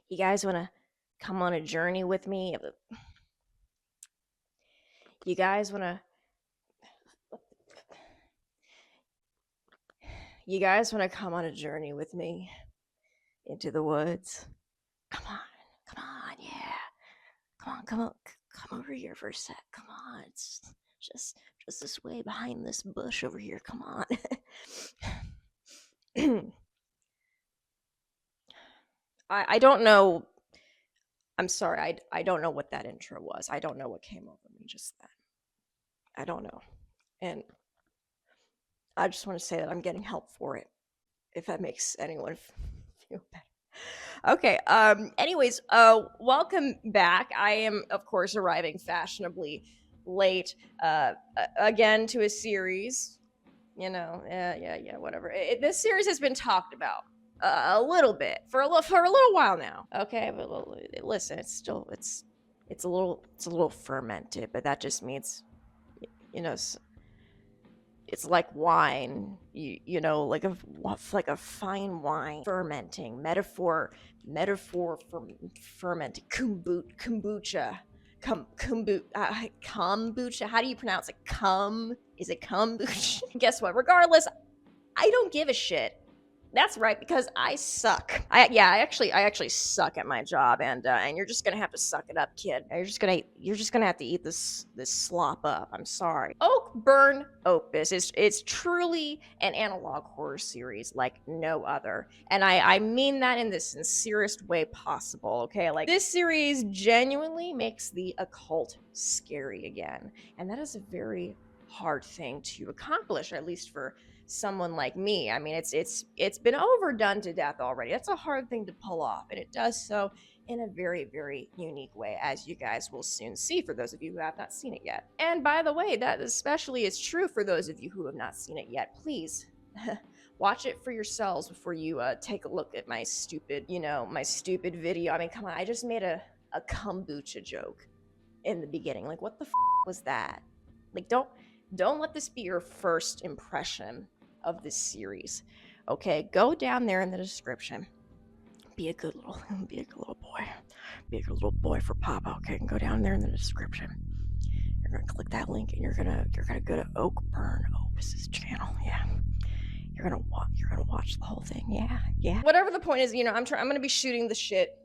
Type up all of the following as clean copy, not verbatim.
You guys want to come on a journey with me? You guys want to come on a journey with me into the woods? Come on, yeah. Come on, come over here for a sec. Come on, it's just this way behind this bush over here. Come on. I don't know. I'm sorry. I don't know what that intro was. I don't know what came over me just then. I don't know. And I just want to say that I'm getting help for it, if that makes anyone feel better. Okay. Anyways, welcome back. I am, of course, arriving fashionably late again to a series. Yeah, whatever. This series has been talked about a little bit for a little while now. Okay, but listen, it's a little fermented, but that just means, you know, it's like wine, you know, like a fine wine fermenting. Metaphor for fermenting. Kombucha. Kombucha. How do you pronounce it? Is it kombucha? Guess what? Regardless, I don't give a shit. That's right, because I suck. I actually suck at my job, and you're just gonna have to suck it up, kid. You're just gonna have to eat this slop up. I'm sorry. OAKBURN OPUS is truly an analog horror series like no other, and I mean that in the sincerest way possible. Okay, like this series genuinely makes the occult scary again, and that is a very hard thing to accomplish, at least for someone like me. I mean, it's been overdone to death already. That's a hard thing to pull off, and it does so in a very, very unique way, as you guys will soon see for those of you who have not seen it yet. And by the way, that especially is true for those of you who have not seen it yet. Please watch it for yourselves before you take a look at my stupid video. I mean, come on, I just made a kombucha joke in the beginning. Like, what the was that? Like, don't let this be your first impression of this series. Okay, go down there in the description. Be a good little boy. Be a good little boy for Papa. Okay, and go down there in the description. You're gonna click that link, and you're gonna go to OAKBURN Opus's channel. Yeah, you're gonna watch the whole thing. Yeah. Whatever the point is, I'm gonna be shooting the shit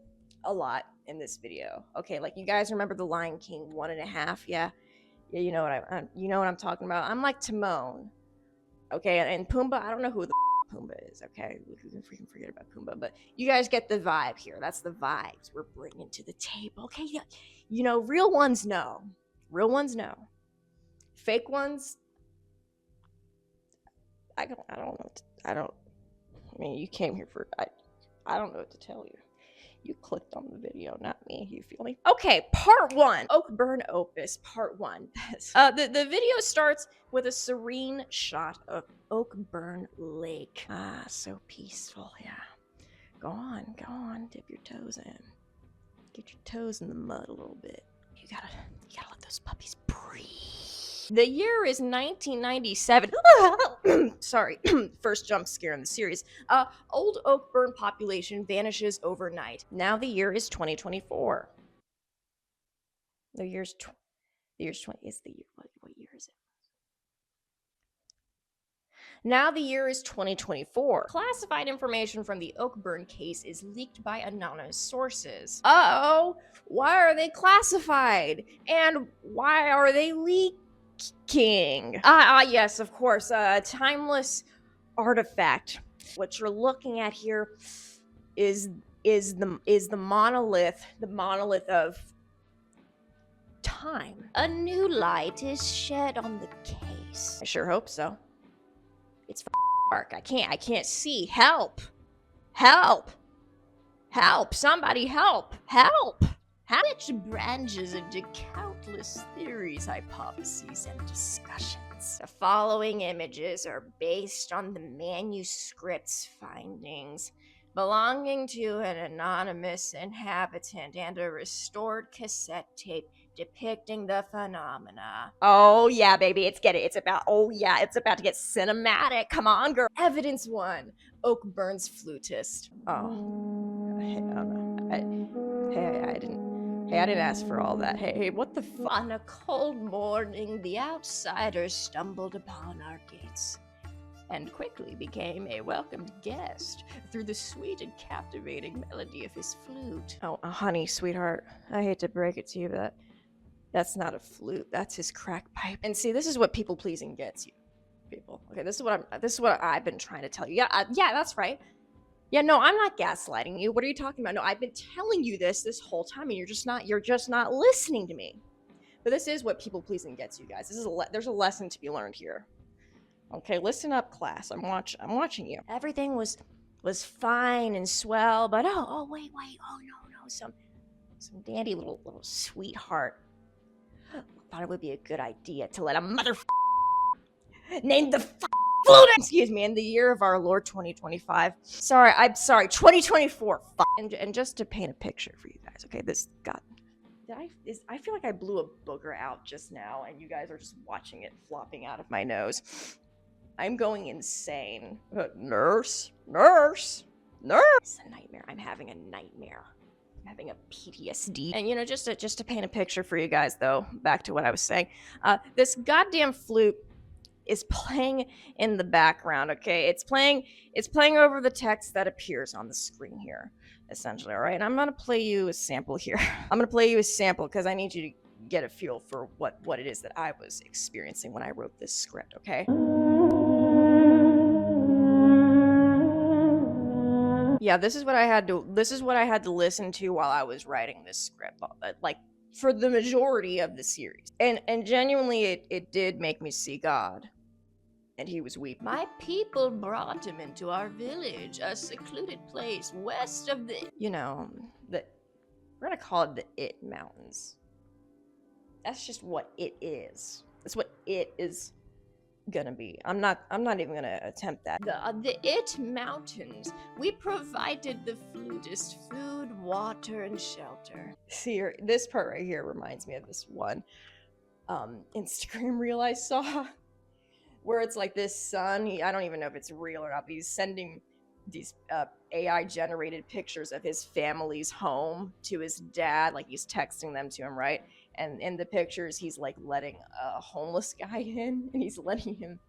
a lot in this video. Okay, like you guys remember the Lion King 1.5? Yeah, you know what I'm talking about. I'm like Timon. Okay, and Pumbaa, I don't know who the Pumbaa is, okay? We can freaking forget about Pumbaa, but you guys get the vibe here. That's the vibes we're bringing to the table, okay? Yeah, real ones know. Real ones know. Fake ones, I mean, you came here for, I don't know what to tell you. You clicked on the video, not me. You feel me? Okay, part 1. OAKBURN Opus, part 1. The video starts with a serene shot of OAKBURN Lake. Ah, so peaceful, yeah. Go on, dip your toes in. Get your toes in the mud a little bit. You gotta let those puppies breathe. The year is 1997. Sorry, first jump scare in the series. Old OAKBURN population vanishes overnight. Now the year is 2024. The year's 20. It's the year. What year is it? Now the year is 2024. Classified information from the OAKBURN case is leaked by anonymous sources. Uh-oh, why are they classified? And why are they leaked? Yes, of course, timeless artifact. What you're looking at here is the monolith of time. A new light is shed on the case. I sure hope so. It's dark. I can't see. Help! Somebody help! Which branches into countless theories, hypotheses, and discussions. The following images are based on the manuscript's findings belonging to an anonymous inhabitant and a restored cassette tape depicting the phenomena. Oh yeah, baby, it's about to get cinematic. Come on, girl. Evidence 1. OAKBURN's flutist. Oh. I didn't ask for all that. Hey, what the fuck? On a cold morning, the outsider stumbled upon our gates and quickly became a welcomed guest through the sweet and captivating melody of his flute. Oh, honey, sweetheart, I hate to break it to you, but that's not a flute. That's his crack pipe. And see, this is what people pleasing gets you, people. Okay, this is what I've been trying to tell you. Yeah, that's right. Yeah, no, I'm not gaslighting you. What are you talking about? No, I've been telling you this whole time, and you're just not listening to me. But this is what people pleasing gets you guys. There's a lesson to be learned here. Okay, listen up, class. I'm watching you. Everything was fine and swell, but wait, oh no, some dandy little sweetheart thought it would be a good idea to let a mother named the flute, excuse me, in the year of our Lord 2025. I'm sorry, 2024. And just to paint a picture for you guys, okay, I feel like I blew a booger out just now, and you guys are just watching it flopping out of my nose. I'm going insane. Nurse. It's a nightmare. I'm having a nightmare. I'm having a PTSD. And just to paint a picture for you guys, though, back to what I was saying, this goddamn flute is playing in the background. Okay, it's playing over the text that appears on the screen here, essentially. All right, and I'm gonna play you a sample here. I'm gonna play you a sample because I need you to get a feel for what it is that I was experiencing when I wrote this script. Okay. Yeah, this is what I had to listen to while I was writing this script, like for the majority of the series. And genuinely it did make me see God. And he was weeping. My people brought him into our village, a secluded place west of the we're gonna call it the It Mountains. That's just what it is. That's what it is gonna be. I'm not even gonna attempt that. The It Mountains. We provided the flutist food, water, and shelter. See, this part right here reminds me of this one Instagram reel I saw, where it's like this son. I don't even know if it's real or not, but he's sending these AI generated pictures of his family's home to his dad. Like he's texting them to him, right? And in the pictures, he's like letting a homeless guy in, and he's letting him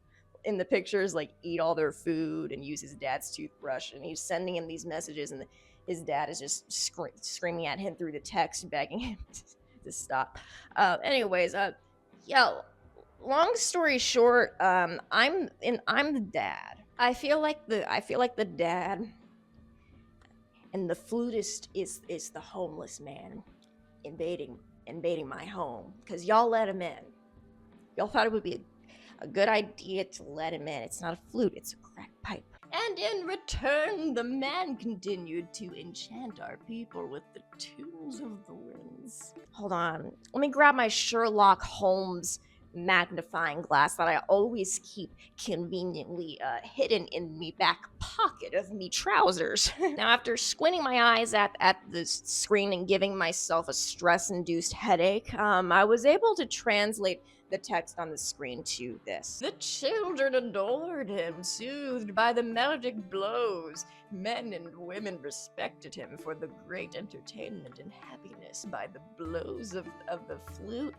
in the pictures like eat all their food and use his dad's toothbrush. And he's sending him these messages, and his dad is just screaming at him through the text, begging him to stop. Long story short, I'm the dad. I feel like the dad, and the flutist is the homeless man invading my home, because y'all let him in. Y'all thought it would be a good idea to let him in. It's not a flute, it's a crack pipe. And in return, the man continued to enchant our people with the tunes of the winds. Hold on, let me grab my Sherlock Holmes magnifying glass that I always keep conveniently hidden in me back pocket of me trousers. Now, after squinting my eyes at the screen and giving myself a stress-induced headache, I was able to translate the text on the screen to this. The children adored him, soothed by the melodic blows. Men and women respected him for the great entertainment and happiness by the blows of the flute.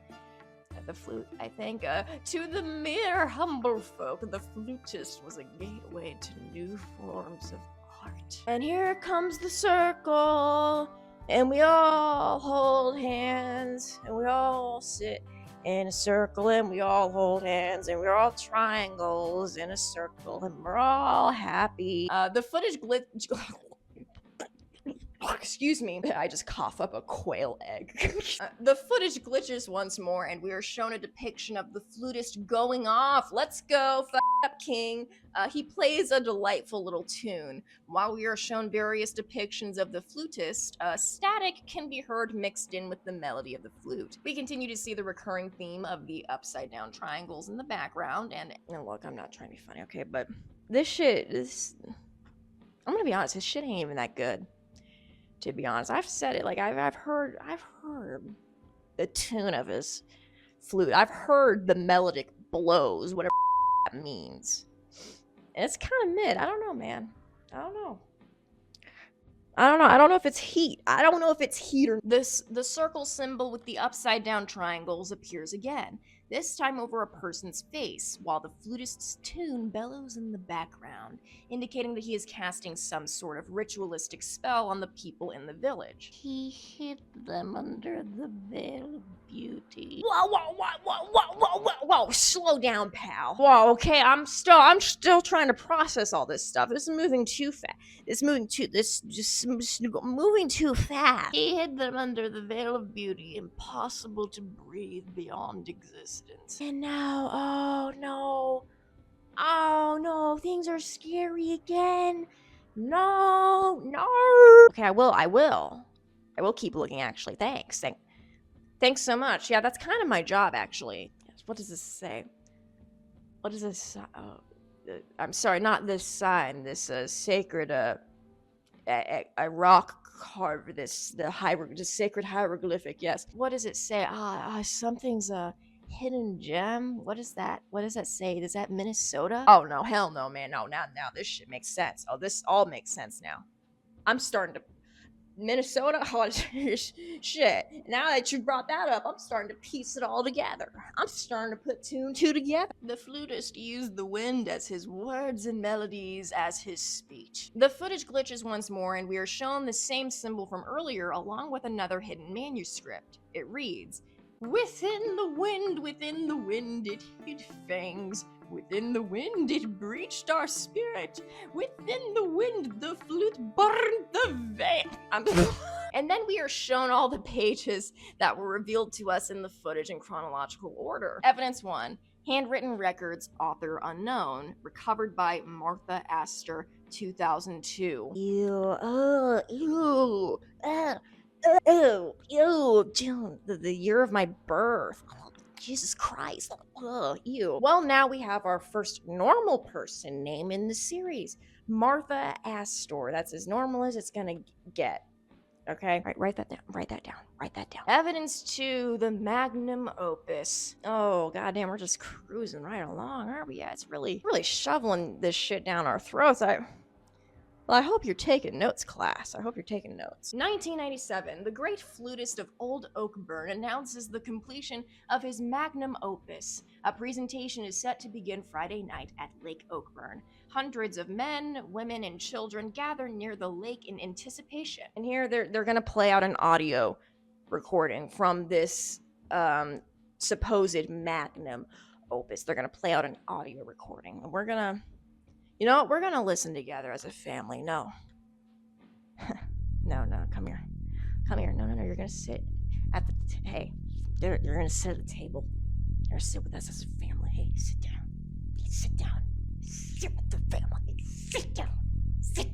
I think. To the mere humble folk, the flutist was a gateway to new forms of art. And here comes the circle, and we all hold hands, and we all sit in a circle, and we all hold hands, and we're all triangles in a circle, and we're all happy. The footage excuse me, I just cough up a quail egg. The footage glitches once more, and we are shown a depiction of the flutist going off. Let's go, up king. He plays a delightful little tune. While we are shown various depictions of the flutist, static can be heard mixed in with the melody of the flute. We continue to see the recurring theme of the upside down triangles in the background, and look, I'm not trying to be funny, okay, but I'm gonna be honest, this shit ain't even that good. To be honest, I've said it, like I've heard the tune of his flute. I've heard the melodic blows, whatever that means. And it's kind of mid. I don't know, man. I don't know. I don't know. I don't know if it's heat. I don't know if it's heat or the circle symbol with the upside down triangles appears again, this time over a person's face, while the flutist's tune bellows in the background, indicating that he is casting some sort of ritualistic spell on the people in the village. He hid them under the veil of beauty. Whoa, whoa, whoa, whoa, whoa, whoa, whoa, whoa, slow down, pal. Whoa, okay, I'm still trying to process all this stuff. This is moving too fast. Moving too fast. He hid them under the veil of beauty, impossible to breathe beyond existence. And now, oh no, things are scary again. No. Okay, I will keep looking, actually. Thanks so much. Yeah, that's kind of my job, actually. What does this say? What is this? I'm sorry, not this sign. This sacred a rock carve. This sacred hieroglyphic. Yes. What does it say? Something's a hidden gem. What is that? What does that say? Is that Minnesota? Oh no, hell no, man. No, now this shit makes sense. Oh, this all makes sense now. I'm starting to. Minnesota? Oh, shit. Now that you brought that up, I'm starting to piece it all together. I'm starting to put two and two together. The flutist used the wind as his words and melodies as his speech. The footage glitches once more, and we are shown the same symbol from earlier along with another hidden manuscript. It reads, within the wind it hid fangs. Within the wind it breached our spirit. Within the wind the flute burned the veil. And then we are shown all the pages that were revealed to us in the footage in chronological order. Evidence 1. Handwritten records, author unknown, recovered by Martha Astor, 2002. June, the year of my birth. Oh, Jesus Christ. Ew. Well, now we have our first normal person name in the series. Martha Astor. That's as normal as it's gonna get. Okay? Right, write that down. Evidence 2, the magnum opus. Oh, goddamn, we're just cruising right along, aren't we? Yeah, it's really shoveling this shit down our throats. Well, I hope you're taking notes, class. I hope you're taking notes. 1997, the great flutist of Old Oakburn announces the completion of his magnum opus. A presentation is set to begin Friday night at Lake Oakburn. Hundreds of men, women, and children gather near the lake in anticipation. And here they're gonna play out an audio recording from this supposed magnum opus. They're gonna play out an audio recording, and we're gonna listen together as a family. No, come here. No, you're gonna sit at the you're gonna sit at the table. You're gonna sit with us as a family. Hey, sit down. Sit with the family. Sit down. Sit.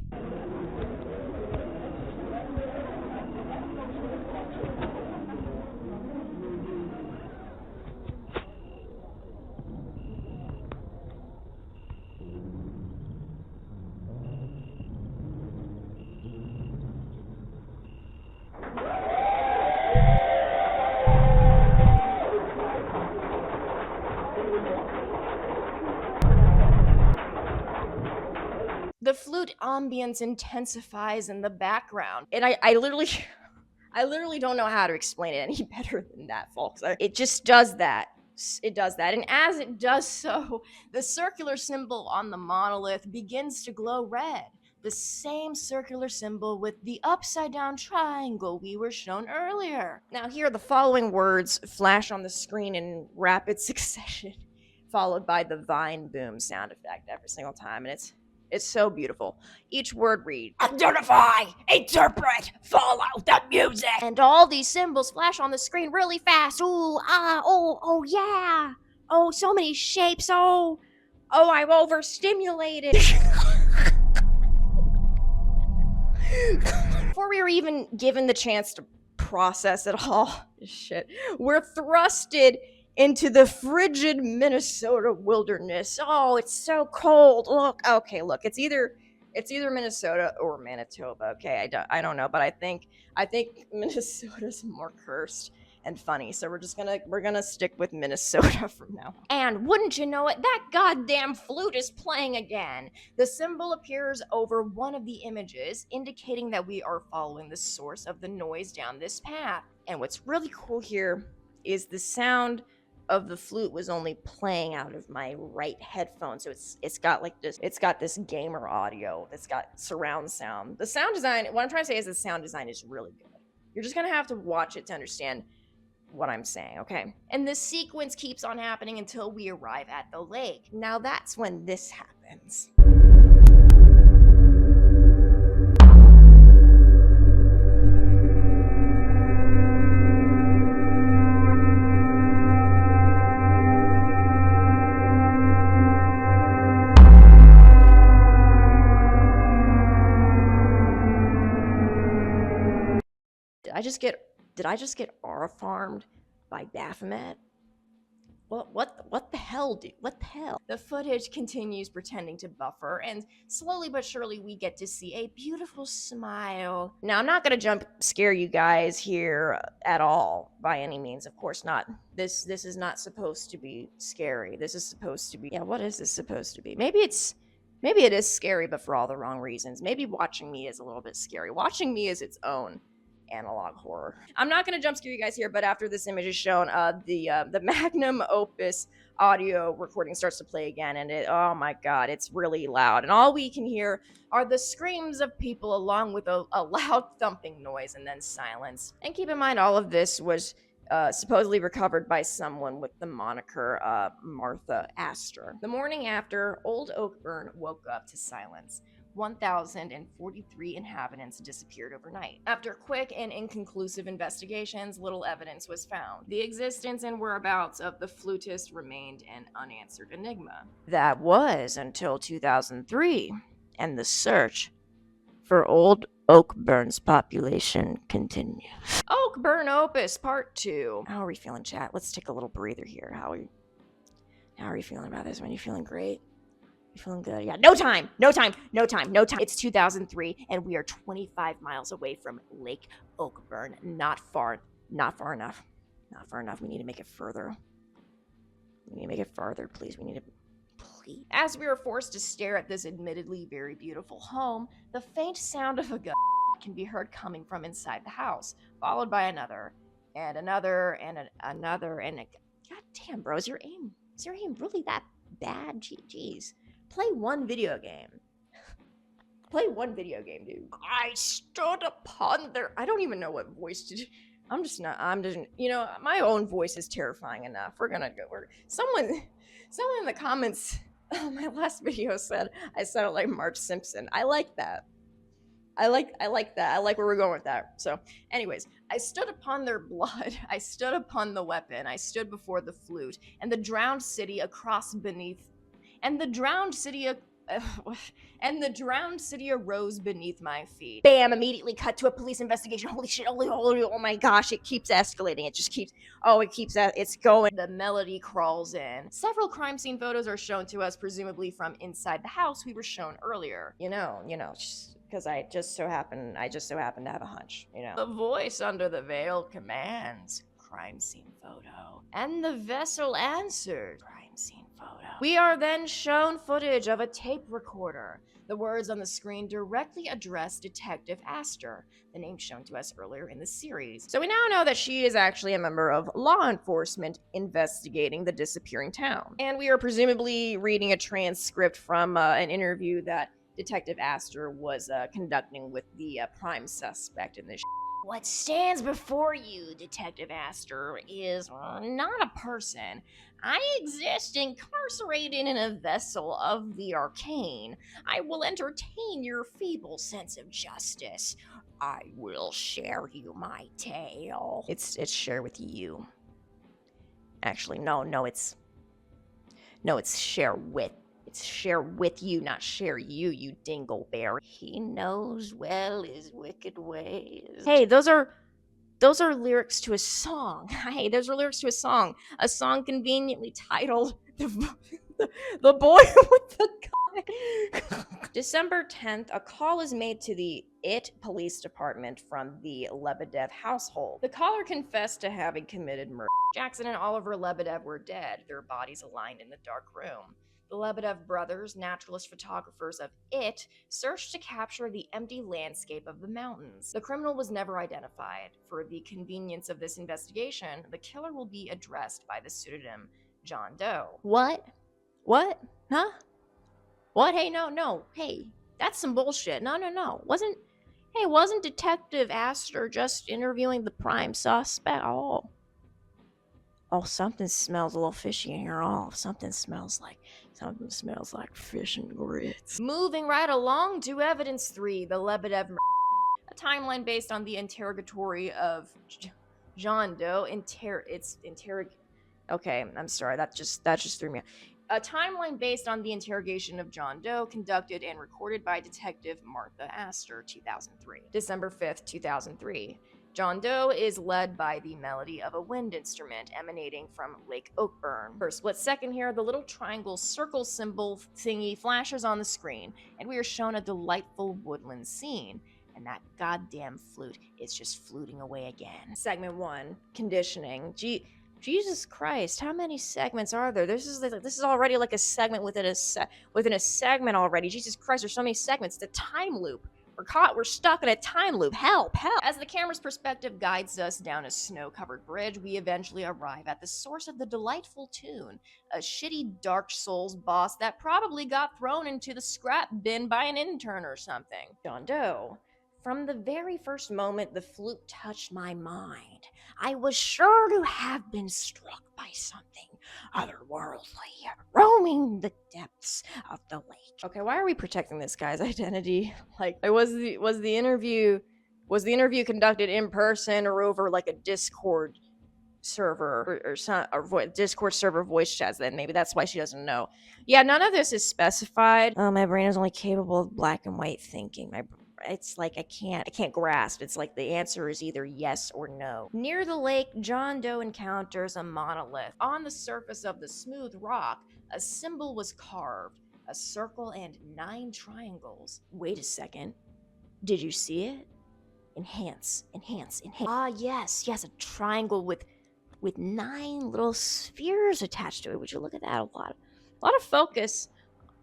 The flute ambience intensifies in the background, and I literally don't know how to explain it any better than that, folks. It just does that. It does that, and as it does so, the circular symbol on the monolith begins to glow red. The same circular symbol with the upside down triangle we were shown earlier. Now here, the following words flash on the screen in rapid succession, followed by the vine boom sound effect every single time, and it's so beautiful. Each word reads, identify, interpret, follow the music. And all these symbols flash on the screen really fast. Ooh, oh, yeah. Oh, so many shapes. Oh, I'm overstimulated. Before we were even given the chance to process it all, shit, we're thrusted into the frigid Minnesota wilderness. Oh, it's so cold. Look, it's either Minnesota or Manitoba. Okay, I don't know, but I think Minnesota's more cursed. and funny. So we're gonna stick with Minnesota from now. And wouldn't you know it, that goddamn flute is playing again. The symbol appears over one of the images, indicating that we are following the source of the noise down this path. And what's really cool here is the sound of the flute was only playing out of my right headphone, so it's got like this, it's got this gamer audio that's got surround sound. The sound design, what I'm trying to say is the sound design is really good. You're just gonna have to watch it to understand what I'm saying, okay? And the sequence keeps on happening until we arrive at the lake. Now that's when this happens. Did I just get aura farmed by Baphomet? What the hell, dude? What the hell? The footage continues pretending to buffer, and slowly but surely we get to see a beautiful smile. Now, I'm not gonna jump scare you guys here at all, by any means. Of course not. This is not supposed to be scary. This is supposed to be, yeah, what is this supposed to be? Maybe it is scary, but for all the wrong reasons. Maybe watching me is a little bit scary. Watching me is its own analog horror. I'm not going to jump scare you guys here, but after this image is shown, the magnum opus audio recording starts to play again, and oh my god, it's really loud, and all we can hear are the screams of people along with a loud thumping noise and then silence. And keep in mind, all of this was supposedly recovered by someone with the moniker Martha Astor. The morning after, Old Oakburn woke up to silence. 1,043 inhabitants disappeared overnight. After quick and inconclusive investigations, little evidence was found. The existence and whereabouts of the flutist remained an unanswered enigma. That was until 2003, and the search for Old Oakburn's population continues. OAKBURN Opus Part 2. How are we feeling, chat? Let's take a little breather here. How are you feeling about this? Man, you feeling great? You feeling good? Yeah, no time. It's 2003, and we are 25 miles away from Lake Oakburn. Not far enough. We need to make it further. Please. Please. As we are forced to stare at this admittedly very beautiful home, the faint sound of a gun can be heard coming from inside the house, followed by another, and another, and another, and a... God damn, bro, is your aim really that bad? Jeez. Play one video game. Dude. I stood upon their... I don't even know what voice to do. I'm just, you know, my own voice is terrifying enough. Someone in the comments on my last video said I sounded like Marge Simpson. I like that. I like that. I like where we're going with that. So, anyways, I stood upon their blood. I stood upon the weapon. I stood before the flute and the drowned city arose beneath my feet. Bam! Immediately cut to a police investigation. Holy shit! Oh my gosh! It keeps escalating. It's going. The melody crawls in. Several crime scene photos are shown to us, presumably from inside the house we were shown earlier. You know, because I just so happen to have a hunch. You know, the voice under the veil commands crime scene photo, and the vessel answered crime scene photo. We are then shown footage of a tape recorder. The words on the screen directly address Detective Astor, the name shown to us earlier in the series. So we now know that she is actually a member of law enforcement investigating the disappearing town. And we are presumably reading a transcript from an interview that Detective Astor was conducting with the prime suspect in this. What stands before you, Detective Astor, is not a person. I exist incarcerated in a vessel of the arcane. I will entertain your feeble sense of justice. I will share you my tale. It's share with you. Actually, no, it's share with. It's share with you, not share you, you dingleberry. He knows well his wicked ways. Hey, those are lyrics to a song. A song conveniently titled "The Boy with the Gun." December 10th, a call is made to the police department from the Lebedev household. The caller confessed to having committed murder. Jackson and Oliver Lebedev were dead, their bodies aligned in the dark room. The Lebedev brothers, naturalist photographers of searched to capture the empty landscape of the mountains. The criminal was never identified. For the convenience of this investigation, the killer will be addressed by the pseudonym John Doe. What? Huh? What? Hey, no. Hey, that's some bullshit. No. Wasn't Detective Astor just interviewing the prime suspect? Oh, something smells a little fishy in here. Something smells like fish and grits. Moving right along to evidence 3, the Lebedev murder. A timeline based on the interrogatory of John Doe. Okay, I'm sorry. That just threw me off. A timeline based on the interrogation of John Doe, conducted and recorded by Detective Martha Astor, 2003. December 5th, 2003. John Doe is led by the melody of a wind instrument emanating from Lake OAKBURN. For a split second here, the little triangle circle symbol thingy flashes on the screen, and we are shown a delightful woodland scene. And that goddamn flute is just fluting away again. Segment 1, conditioning. Jesus Christ, how many segments are there? This is already like a segment within a segment already. Jesus Christ, there's so many segments. The time loop. We're stuck in a time loop. Help. As the camera's perspective guides us down a snow-covered bridge, we eventually arrive at the source of the delightful tune, a shitty Dark Souls boss that probably got thrown into the scrap bin by an intern or something. John Doe. From the very first moment the flute touched my mind, I was sure to have been struck by something otherworldly, roaming the depths of the lake. Okay, why are we protecting this guy's identity? Like, was the interview conducted in person or over like a Discord server or Discord server voice chats? Then maybe that's why she doesn't know. Yeah, none of this is specified. My brain is only capable of black and white thinking. It's like I can't grasp. It's like the answer is either yes or no. Near the lake, John Doe encounters a monolith. On the surface of the smooth rock, a symbol was carved, a circle and 9 triangles. Wait a second. Did you see it? Enhance. Ah, yes, a triangle with 9 little spheres attached to it. Would you look at that? A lot of focus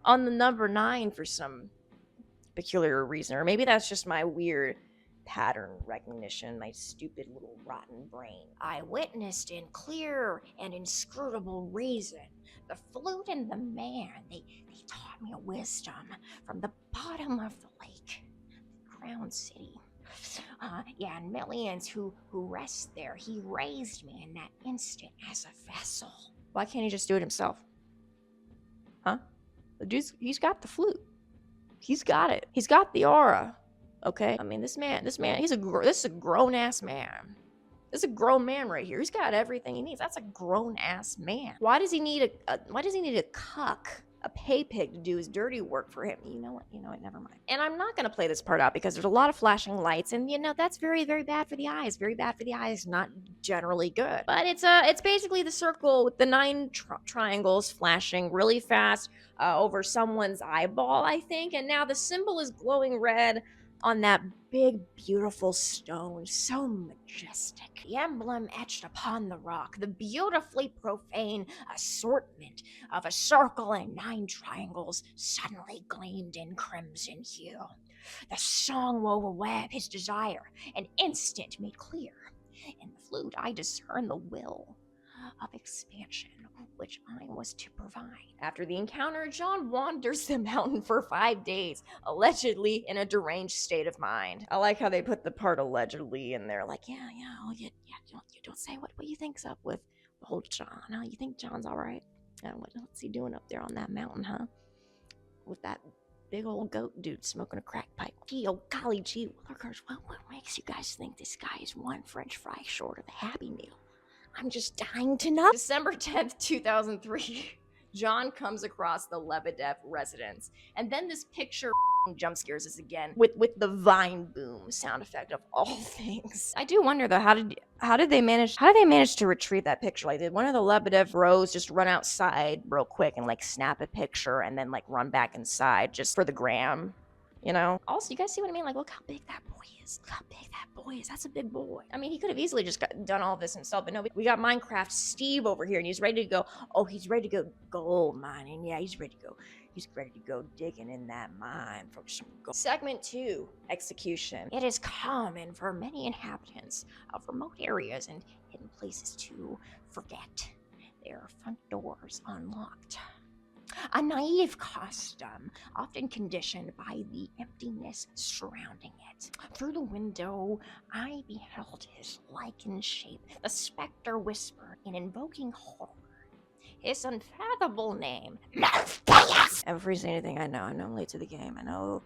on the number 9 for some peculiar reason, or maybe that's just my weird pattern recognition, my stupid little rotten brain. I witnessed in clear and inscrutable reason the flute and the man. They taught me a wisdom from the bottom of the lake, the crown city. And millions who rest there. He raised me in that instant as a vessel. Why can't he just do it himself? Huh? The dude's, he's got the flute. He's got it. He's got the aura. Okay? I mean, this man, this is a grown-ass man. This is a grown man right here. He's got everything he needs. That's a grown-ass man. Why does he need a cuck, a pay pig to do his dirty work for him? You know what, never mind. And I'm not gonna play this part out because there's a lot of flashing lights, and that's very, very bad for the eyes. Very bad for the eyes, not generally good. But it's basically the circle with the 9 triangles flashing really fast over someone's eyeball, I think. And now the symbol is glowing red on that big, beautiful stone, so majestic. The emblem etched upon the rock, the beautifully profane assortment of a circle and 9 triangles suddenly gleamed in crimson hue. The song wove a web, his desire, an instant made clear. In the flute, I discern the will of expansion, which I was to provide. After the encounter, John wanders the mountain for 5 days, allegedly in a deranged state of mind. I like how they put the part allegedly in there, like, you don't say what you think's up with old John, huh? You think John's all right? What's he doing up there on that mountain, huh? With that big old goat dude smoking a crack pipe. Gee, oh golly gee, Willikers, what makes you guys think this guy is one French fry short of a Happy Meal? I'm just dying to know. December 10th, 2003, John comes across the Lebedev residence, and then this picture jump scares us again with the vine boom sound effect of all things. I do wonder though, how did they manage to retrieve that picture? Like, did one of the Lebedev bros just run outside real quick and like snap a picture and then like run back inside just for the gram? You know? Also, you guys see what I mean? Like, look how big that boy is. Look how big that boy is. That's a big boy. I mean, he could have easily just done all this himself, but no, we got Minecraft Steve over here, and he's ready to go. Oh, he's ready to go gold mining. Yeah, he's ready to go. He's ready to go digging in that mine for some gold. Segment 2, execution. It is common for many inhabitants of remote areas and hidden places to forget their front doors unlocked. A naive custom, often conditioned by the emptiness surrounding it. Through the window, I beheld his lichened shape. The specter whispered in invoking horror. His unfathomable name, Morpheus! I haven't freezed anything. I know I'm late to the game. I know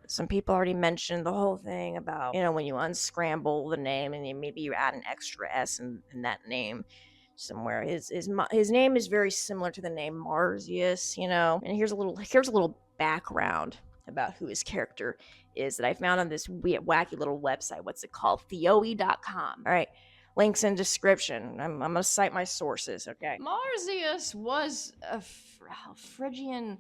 some people already mentioned the whole thing about, you know, when you unscramble the name and maybe you add an extra S in that name somewhere. His name is very similar to the name Marzius, you know. And here's a little background about who his character is that I found on this wacky little website. What's it called? Theoe.com. All right. Links in description. I'm gonna cite my sources, okay? Marzius was a Phrygian.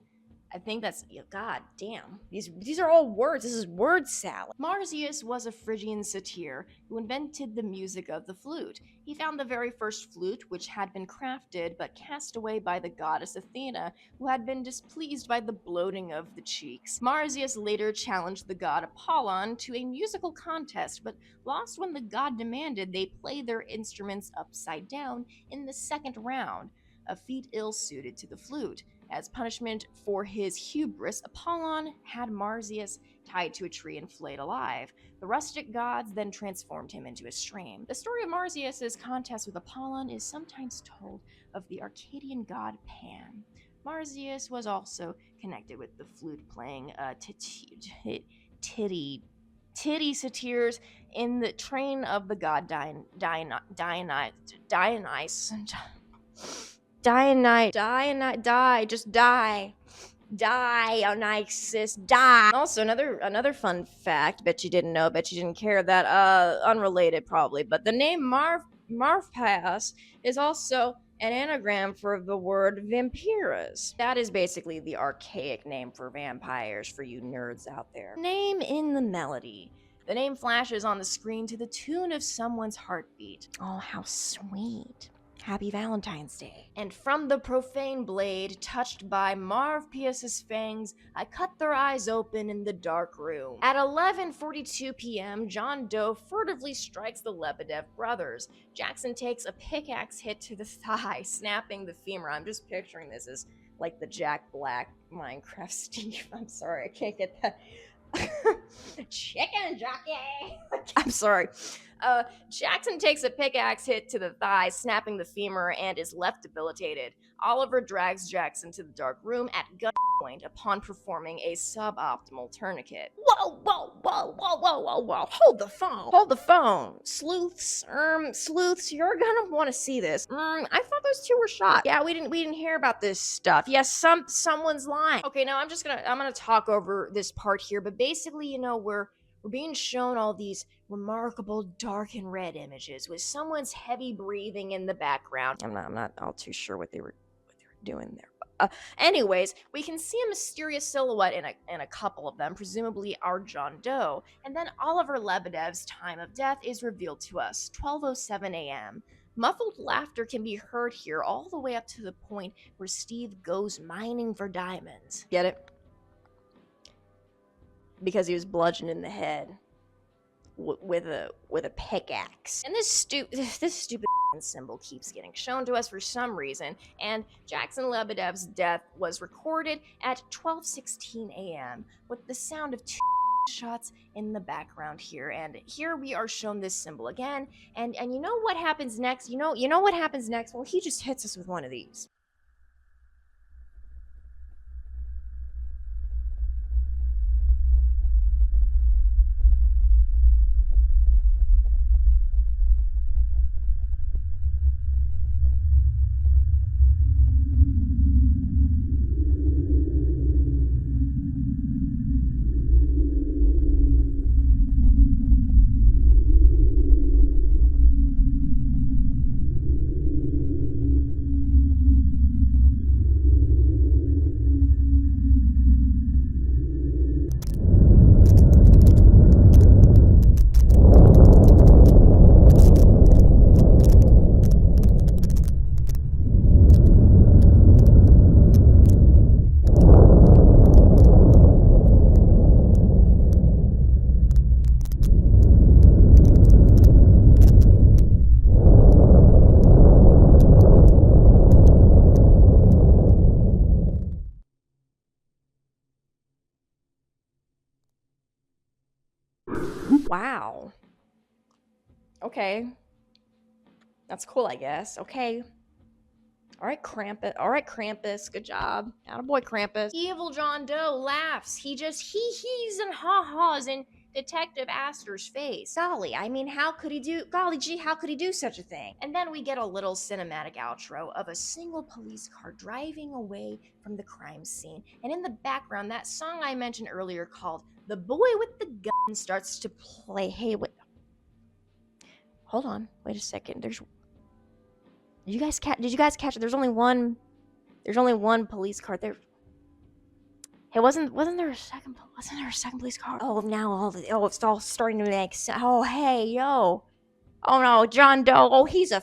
I think that's, god damn. These are all words. This is word salad. Marzius was a Phrygian satyr who invented the music of the flute. He found the very first flute, which had been crafted but cast away by the goddess Athena, who had been displeased by the bloating of the cheeks. Marzius later challenged the god Apollon to a musical contest, but lost when the god demanded they play their instruments upside down in the second round, a feat ill-suited to the flute. As punishment for his hubris, Apollon had Marzius tied to a tree and flayed alive. The rustic gods then transformed him into a stream. The story of Marzius's contest with Apollon is sometimes told of the Arcadian god Pan. Marzius was also connected with the flute-playing titty satyrs in the train of the god Dionysus, die. Also, another fun fact, bet you didn't know, bet you didn't care, that unrelated probably, but the name Marphaeus is also an anagram for the word vampiras. That is basically the archaic name for vampires for you nerds out there. Name in the melody. The name flashes on the screen to the tune of someone's heartbeat. Oh, how sweet. Happy Valentine's Day. And from the profane blade, touched by Marphaeus's fangs, I cut their eyes open in the dark room. At 11:42 p.m., John Doe furtively strikes the Lebedev brothers. Jackson takes a pickaxe hit to the thigh, snapping the femur. I'm just picturing this as like the Jack Black Minecraft Steve. I'm sorry, I can't get that. Chicken jockey. I'm sorry. Jackson takes a pickaxe hit to the thigh, snapping the femur, and is left debilitated. Oliver drags Jackson to the dark room at gunpoint upon performing a suboptimal tourniquet. Whoa! Hold the phone. Sleuths, you're gonna want to see this. I thought those two were shot. Yeah, we didn't hear about this stuff. Yes, someone's lying. Okay, now I'm gonna talk over this part here, but basically, you know, we're being shown all these remarkable dark and red images with someone's heavy breathing in the background. I'm not all too sure what they were doing there. Anyways, we can see a mysterious silhouette in a couple of them, presumably our John Doe, and then Oliver Lebedev's time of death is revealed to us, 12:07 a.m. Muffled laughter can be heard here all the way up to the point where Steve goes mining for diamonds. Get it? Because he was bludgeoned in the head with a pickaxe. And this stupid symbol keeps getting shown to us for some reason, and Jackson Lebedev's death was recorded at 12:16 a.m. with the sound of two shots in the background here. And here we are shown this symbol again, and you know what happens next? You know what happens next? Well, he just hits us with one of these. Wow. Okay. That's cool, I guess. Okay. All right, Krampus. All right, Krampus. Good job. Attaboy, Krampus. Evil John Doe laughs. He just hee-hees and ha-has in Detective Astor's face. Golly, I mean, golly gee, how could he do such a thing? And then we get a little cinematic outro of a single police car driving away from the crime scene. And in the background, that song I mentioned earlier called The Boy with the Gun starts to play. Hey, wait. Hold on. Wait a second. Did you guys catch it? There's only one police car there. Hey, wasn't there a second police car? Oh, now it's all starting to make sense. Oh, hey, yo. Oh no, John Doe. Oh, he's a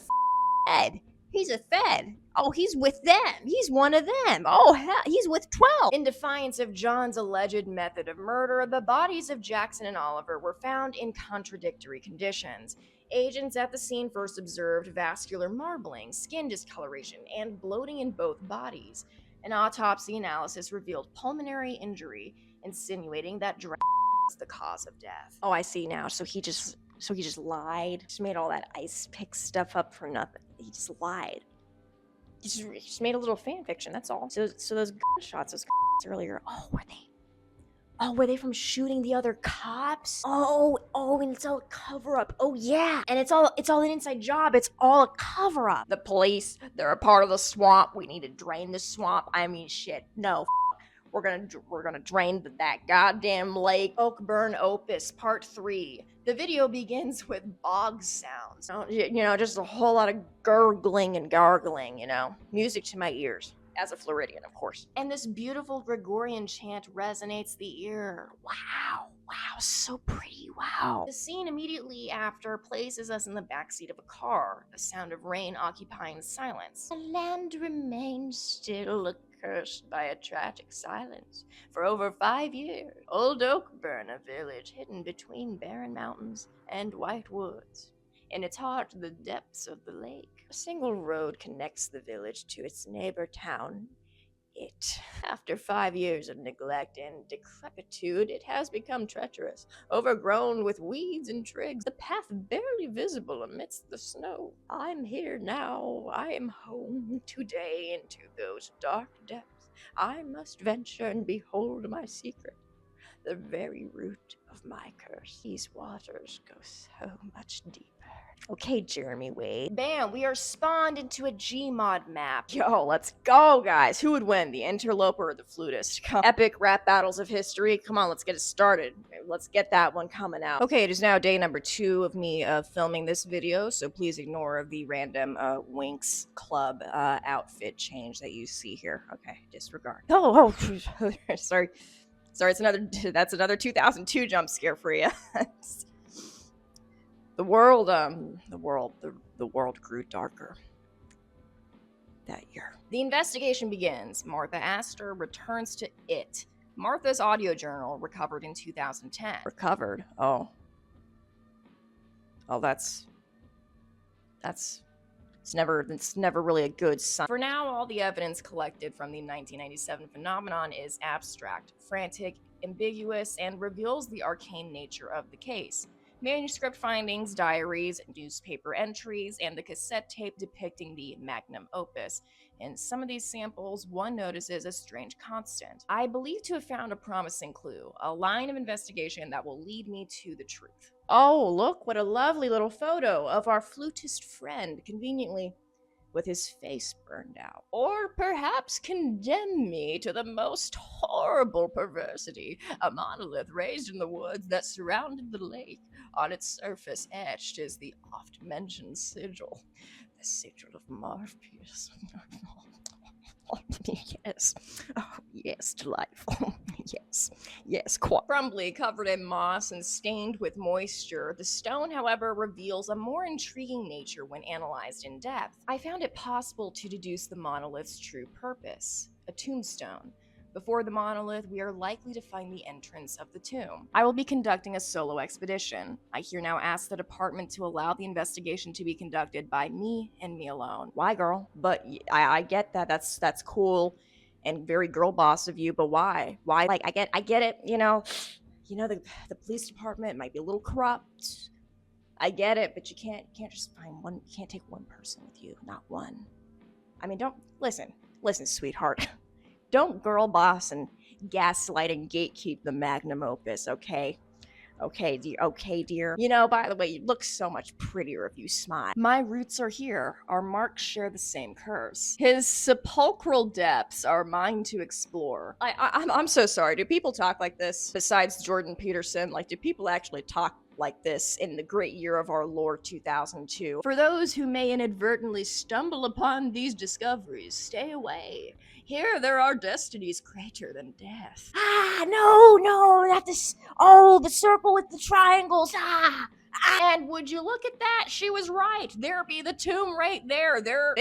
Fed. He's a Fed. Oh, he's with them. He's one of them. Oh, hell, he's with 12. In defiance of John's alleged method of murder, the bodies of Jackson and Oliver were found in contradictory conditions. Agents at the scene first observed vascular marbling, skin discoloration, and bloating in both bodies. An autopsy analysis revealed pulmonary injury, insinuating that drowning was the cause of death. Oh, I see now. So he just lied. Just made all that ice pick stuff up for nothing. He just lied. He just made a little fan fiction. That's all. So those gunshots, those earlier. Oh, were they from shooting the other cops? Oh, and it's all a cover-up. Oh, yeah. And it's all an inside job. It's all a cover-up. The police, they're a part of the swamp. We need to drain the swamp. I mean, shit. No, we're gonna drain that goddamn lake. OAKBURN Opus Part 3. The video begins with bog sounds. Just a whole lot of gurgling and gargling, music to my ears. As a Floridian, of course. And this beautiful Gregorian chant resonates the ear. Wow, so pretty, wow. The scene immediately after places us in the backseat of a car, the sound of rain occupying silence. The land remains still, accursed by a tragic silence. For over 5 years, Old OAKBURN, a village hidden between barren mountains and white woods. In its heart, the depths of the lake. A single road connects the village to its neighbor town. After 5 years of neglect and decrepitude, it has become treacherous, overgrown with weeds and twigs, the path barely visible amidst the snow. I'm here now. I am home today into those dark depths. I must venture and behold my secret, the very root of my curse. These waters go so much deeper. Okay, Jeremy Wade. Bam, we are spawned into a Gmod map. Yo, let's go, guys. Who would win, the interloper or the flutist? Epic rap battles of history. Come on, let's get it started. Let's get that one coming out. Okay, it is now day number 2 of me filming this video, so please ignore the random Winx Club outfit change that you see here. Okay, disregard. Oh, sorry. Sorry, that's another 2002 jump scare for you. The world grew darker that year. The investigation begins. Martha Astor returns to it. Martha's audio journal recovered in 2010. Recovered? Oh, it's never really a good sign. For now, all the evidence collected from the 1997 phenomenon is abstract, frantic, ambiguous, and reveals the arcane nature of the case. Manuscript findings, diaries, newspaper entries, and the cassette tape depicting the magnum opus. In some of these samples, one notices a strange constant. I believe to have found a promising clue, a line of investigation that will lead me to the truth. Oh, look, what a lovely little photo of our flutist friend, conveniently with his face burned out. Or perhaps condemn me to the most horrible perversity, a monolith raised in the woods that surrounded the lake. On its surface etched is the oft-mentioned sigil, the sigil of Morpheus. Yes. Oh, yes, delightful. Yes, quite. Crumbly, covered in moss and stained with moisture, the stone, however, reveals a more intriguing nature when analyzed in depth. I found it possible to deduce the monolith's true purpose, a tombstone. Before the monolith, we are likely to find the entrance of the tomb. I will be conducting a solo expedition. I here now ask the department to allow the investigation to be conducted by me and me alone. Why, girl? But I get that. That's cool and very girl boss of you, but why? Why? Like, I get it, you know, the police department might be a little corrupt. I get it, but you can't just find one. You can't take one person with you, not one. I mean, don't listen, sweetheart. Don't girl boss and gaslight and gatekeep the magnum opus, okay? Okay, dear. You know, by the way, you look so much prettier if you smile. My roots are here. Our marks share the same curse. His sepulchral depths are mine to explore. I'm so sorry. Do people talk like this? Besides Jordan Peterson, like, do people actually talk like this in the great year of our Lord 2002? For those who may inadvertently stumble upon these discoveries, stay away. Here there are destinies greater than death. No, not this. Oh, the circle with the triangles. And would you look at that? She was right. There be the tomb right there. There,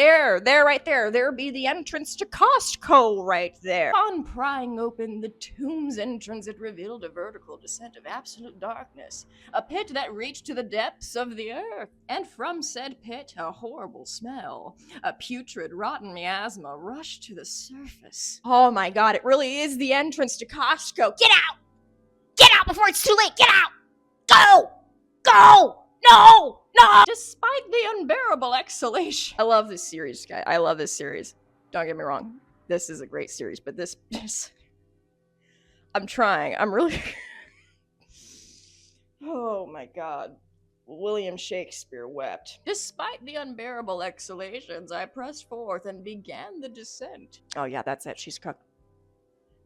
right there. There be the entrance to Costco right there. Upon prying open the tomb's entrance, it revealed a vertical descent of absolute darkness. A pit that reached to the depths of the earth. And from said pit, a horrible smell. A putrid, rotten miasma rushed to the surface. Oh my god, it really is the entrance to Costco. Get out! Get out before it's too late! Get out! Go! Go! No! Despite the unbearable exhalation. I love this series, guy. I love this series. Don't get me wrong. This is a great series, but this I'm trying. I'm really Oh my god. William Shakespeare wept. Despite the unbearable exhalations, I pressed forth and began the descent. Oh yeah, that's it. She's cooked.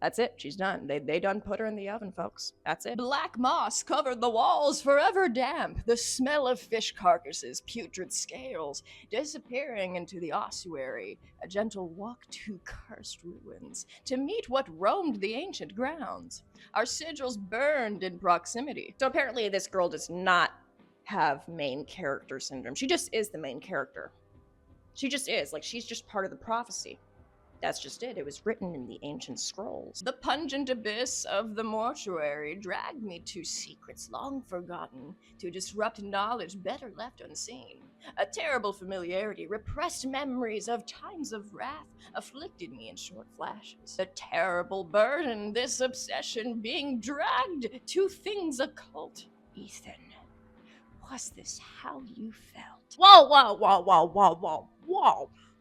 That's it. She's done. They done put her in the oven, folks. That's it. Black moss covered the walls, forever damp. The smell of fish carcasses, putrid scales, disappearing into the ossuary. A gentle walk to cursed ruins, to meet what roamed the ancient grounds. Our sigils burned in proximity. So apparently this girl does not have main character syndrome. She just is the main character. She just is. Like, she's just part of the prophecy. That's just it. It was written in the ancient scrolls. The pungent abyss of the mortuary dragged me to secrets long forgotten, to disrupt knowledge better left unseen. A terrible familiarity, repressed memories of times of wrath, afflicted me in short flashes. A terrible burden, this obsession, being dragged to things occult. Ethan, was this how you felt?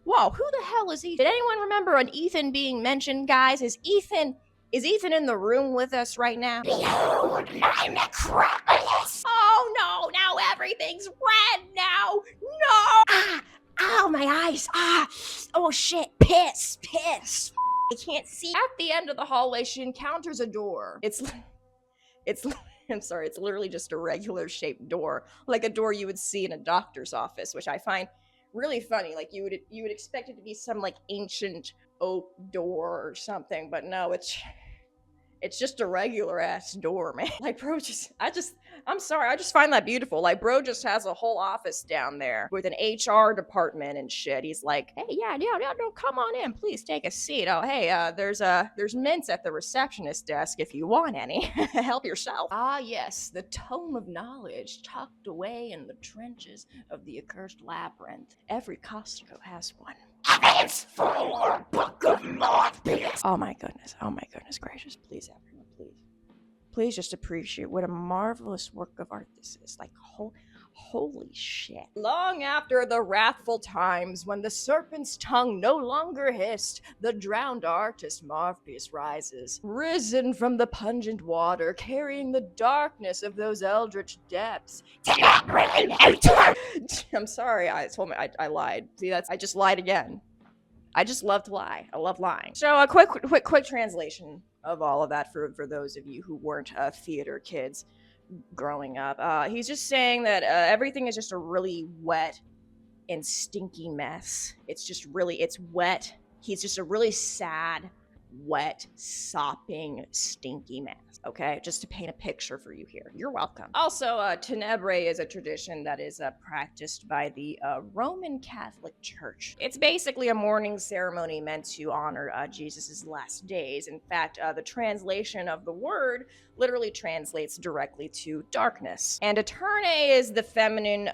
Whoa, who the hell is Ethan? Did anyone remember an Ethan being mentioned, guys? Is Ethan in the room with us right now? Behold my necropolis! Oh no, now everything's red now! No! Ow, my eyes! Oh shit, piss! I can't see. At the end of the hallway, she encounters a door. I'm sorry, it's literally just a regular shaped door. Like a door you would see in a doctor's office, which I find really funny. Like you would expect it to be some like ancient oak door or something, but no, it's just a regular ass door, man. Like bro I'm sorry, I just find that beautiful. Like bro just has a whole office down there with an HR department and shit. He's like, hey, yeah, no, come on in, please take a seat. Oh, hey, there's mints at the receptionist desk if you want any. Help yourself. Ah, yes, the tome of knowledge tucked away in the trenches of the accursed labyrinth. Every Costco has one. Evidence for Book of Morpheus. Oh my goodness gracious. Please, everyone, please just appreciate what a marvelous work of art this is. Like, holy shit. Long after the wrathful times when the serpent's tongue no longer hissed, the drowned artist Morpheus rises, risen from the pungent water, carrying the darkness of those eldritch depths. I'm sorry, I lied. See, I just lied again. I just love to lie. I love lying. So a quick translation of all of that for those of you who weren't theater kids growing up. He's just saying that everything is just a really wet and stinky mess. It's wet. He's just a really sad, wet, sopping, stinky mess. Okay, just to paint a picture for you here. You're welcome. Also, Tenebrae is a tradition that is practiced by the Roman Catholic Church. It's basically a mourning ceremony meant to honor Jesus' last days. In fact, the translation of the word literally translates directly to darkness. And eterne is the feminine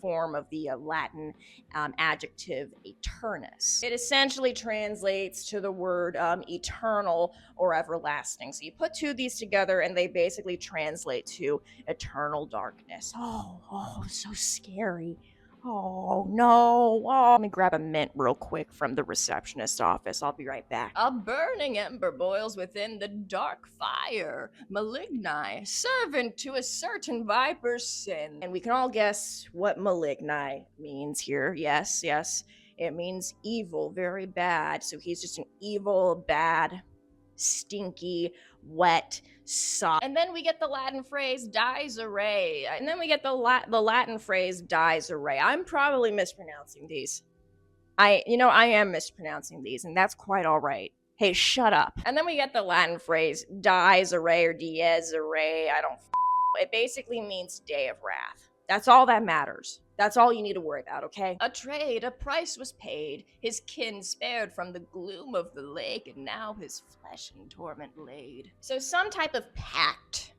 form of the Latin adjective eternus. It essentially translates to the word eternal or everlasting. So you put two of these together and they basically translate to eternal darkness. Oh, so scary. Oh, no. Oh, let me grab a mint real quick from the receptionist's office. I'll be right back. A burning ember boils within the dark fire. Maligni, servant to a certain viper's sin. And we can all guess what maligni means here. Yes. It means evil, very bad. So he's just an evil, bad, stinky, wet, soft. And then we get the Latin phrase dies array. And then we get the Latin phrase dies array. I'm probably mispronouncing these. I am mispronouncing these, and that's quite all right. Hey, shut up. And then we get the Latin phrase dies array or dies array. It basically means day of wrath. That's all that matters. That's all you need to worry about, okay? A trade, a price was paid, his kin spared from the gloom of the lake, and now his flesh in torment laid. So some type of pact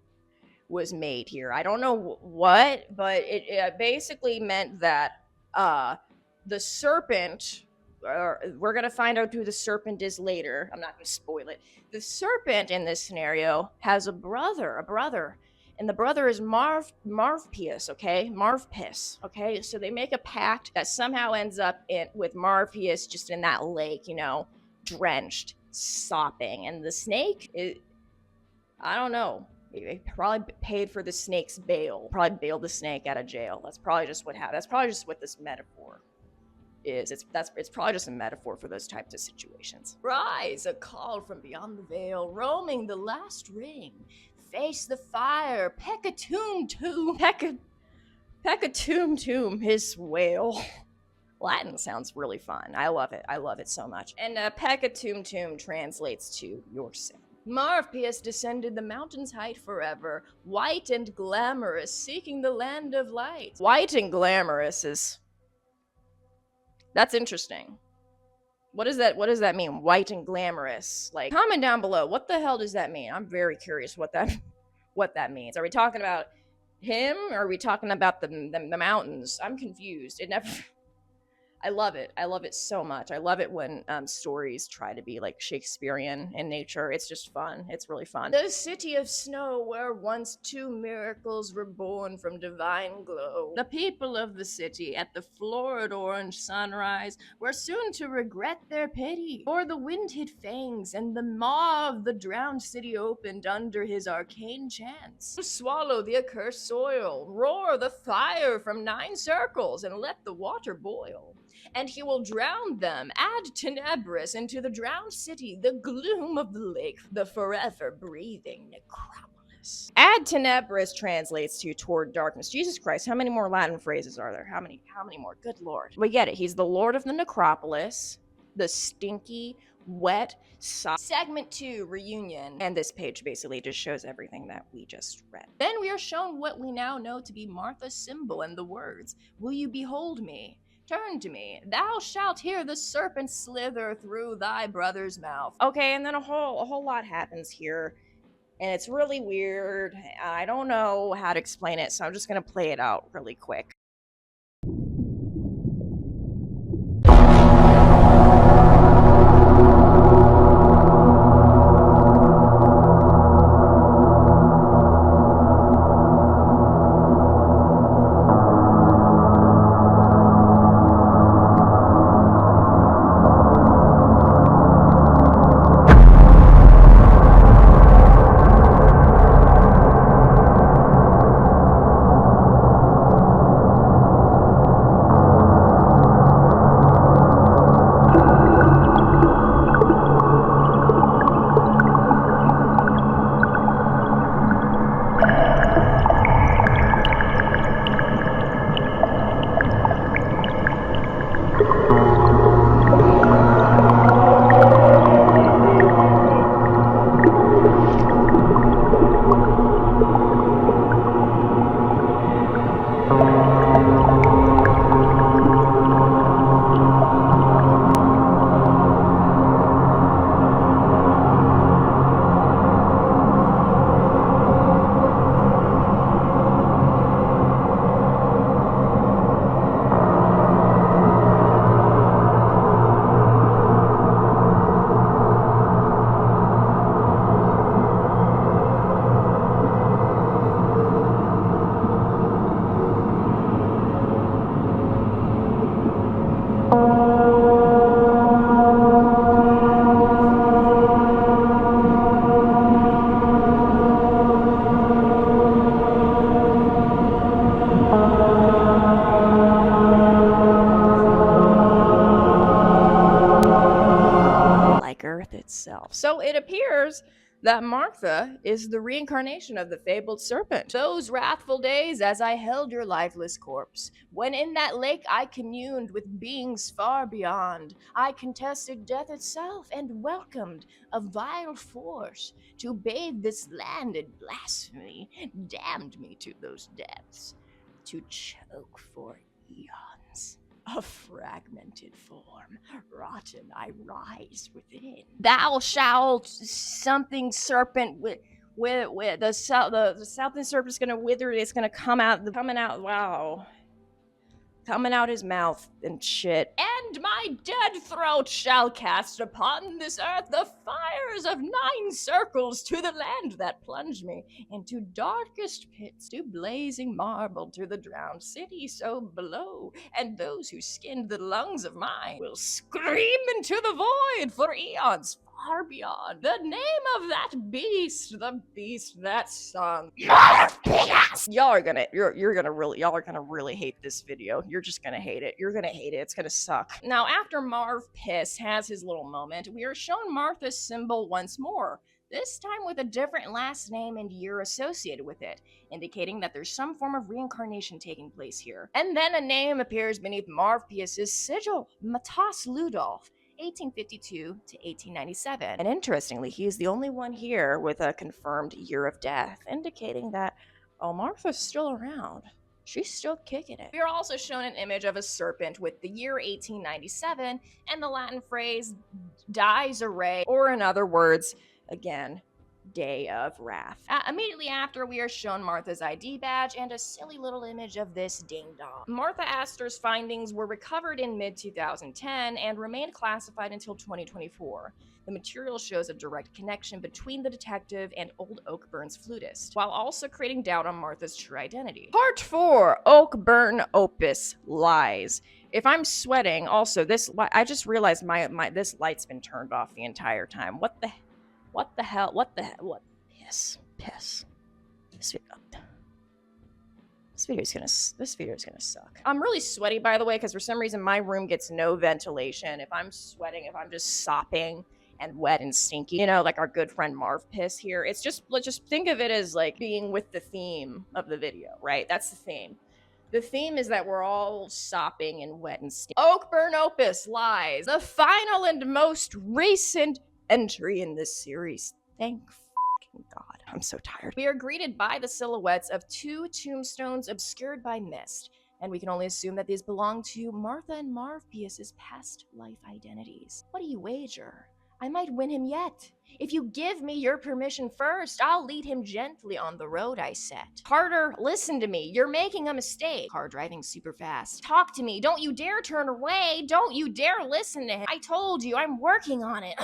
was made here. I don't know what, but it basically meant that the serpent, we're going to find out who the serpent is later. I'm not going to spoil it. The serpent in this scenario has a brother. And the brother is Marvpius, okay? Marvpiss, okay? So they make a pact that somehow ends up with Marvpius just in that lake, drenched, sopping. And the snake, I don't know. They probably paid for the snake's bail. Probably bailed the snake out of jail. That's probably just what happened. That's probably just what this metaphor is. It's probably just a metaphor for those types of situations. Rise, a call from beyond the veil, roaming the last ring. Face the fire, Peck-a-toom-toom, Peck-a-toom-toom, his wail. Latin sounds really fun. I love it so much. And Peck-a-toom-toom translates to your sin. Marvpius descended the mountain's height forever, white and glamorous, seeking the land of light. White and glamorous that's interesting. What does that mean? White and glamorous. Like, comment down below. What the hell does that mean? I'm very curious what that means. Are we talking about him or are we talking about the mountains? I'm confused. I love it. I love it so much. I love it when stories try to be like Shakespearean in nature. It's just fun. It's really fun. The city of snow where once two miracles were born from divine glow. The people of the city at the florid orange sunrise were soon to regret their pity. For the wind hid fangs and the maw of the drowned city opened under his arcane chance. To swallow the accursed soil, roar the fire from 9 circles and let the water boil. And he will drown them, add Tenebris into the drowned city, the gloom of the lake, the forever breathing necropolis. Ad Tenebris translates to toward darkness. Jesus Christ, how many more Latin phrases are there? How many more? Good Lord. We get it. He's the Lord of the necropolis, the stinky, wet, soft. Segment 2, reunion. And this page basically just shows everything that we just read. Then we are shown what we now know to be Martha's symbol and the words, "Will you behold me? Turn to me. Thou shalt hear the serpent slither through thy brother's mouth." Okay, and then a whole lot happens here. And it's really weird. I don't know how to explain it, so I'm just gonna play it out really quick. that Martha is the reincarnation of the fabled serpent. Those wrathful days as I held your lifeless corpse, when in that lake I communed with beings far beyond, I contested death itself and welcomed a vile force to bathe this land in blasphemy, damned me to those depths, to choke for eons. A fragmented form, rotten I rise within. Thou shalt something serpent with the southern serpent's gonna wither. It's gonna come out, wow, coming out his mouth and shit. And my dead throat shall cast upon this earth the fires of 9 circles to the land that plunged me into darkest pits, to blazing marble, to the drowned city so below. And those who skinned the lungs of mine will scream into the void for eons far beyond. The name of that beast, the beast that sung. Y'all are gonna really hate this video. You're just gonna hate it. You're gonna hate it. It's gonna suck. Now, after Marv Piss has his little moment, we are shown Martha's symbol once more. This time with a different last name and year associated with it, indicating that there's some form of reincarnation taking place here. And then a name appears beneath Marv Pius's sigil, Matas Ludolf, 1852 to 1897. And interestingly, he is the only one here with a confirmed year of death, indicating that, oh, Martha's still around. She's still kicking it. We are also shown an image of a serpent with the year 1897 and the Latin phrase dies array, or in other words, again, day of wrath. Immediately after, we are shown Martha's ID badge and a silly little image of this ding-dong. Martha Astor's findings were recovered in mid-2010 and remained classified until 2024. The material shows a direct connection between the detective and Old Oakburn's flutist, while also creating doubt on Martha's true identity. Part 4, OAKBURN OPUS, Lies. If I'm sweating, also, I just realized this light's been turned off the entire time. What the hell? Piss. This video's gonna suck. I'm really sweaty, by the way, because for some reason my room gets no ventilation. If I'm sweating, if I'm just sopping and wet and stinky, you know, like our good friend Marv Piss here, it's just, let's just think of it as like being with the theme of the video, right? That's the theme. The theme is that we're all sopping and wet and stinky. OAKBURN OPUS, Lies, the final and most recent entry in this series. Thank fucking God. I'm so tired. We are greeted by the silhouettes of 2 tombstones obscured by mist, and we can only assume that these belong to Martha and Marv Pius's past life identities. What do you wager? I might win him yet. If you give me your permission first, I'll lead him gently on the road I set. Carter, listen to me. You're making a mistake. Car driving super fast. Talk to me. Don't you dare turn away. Don't you dare listen to him. I told you, I'm working on it.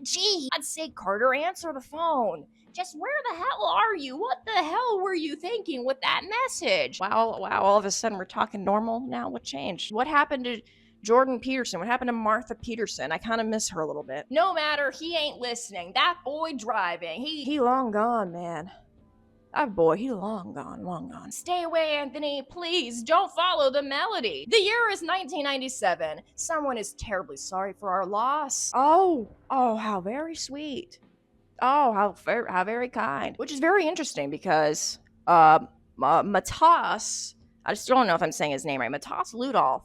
Gee, I'd say, Carter, answer the phone. Just where the hell are you? What the hell were you thinking with that message? Wow, all of a sudden we're talking normal now. What changed? What happened to Jordan Peterson? What happened to Martha Peterson? I kind of miss her a little bit. No matter, he ain't listening. That boy driving, he long gone, man. That boy, he long gone. Stay away, Anthony, please, don't follow the melody. The year is 1997. Someone is terribly sorry for our loss. Oh, how very sweet. Oh, how very kind. Which is very interesting because, Matas, I still don't know if I'm saying his name right, Matas Ludolf,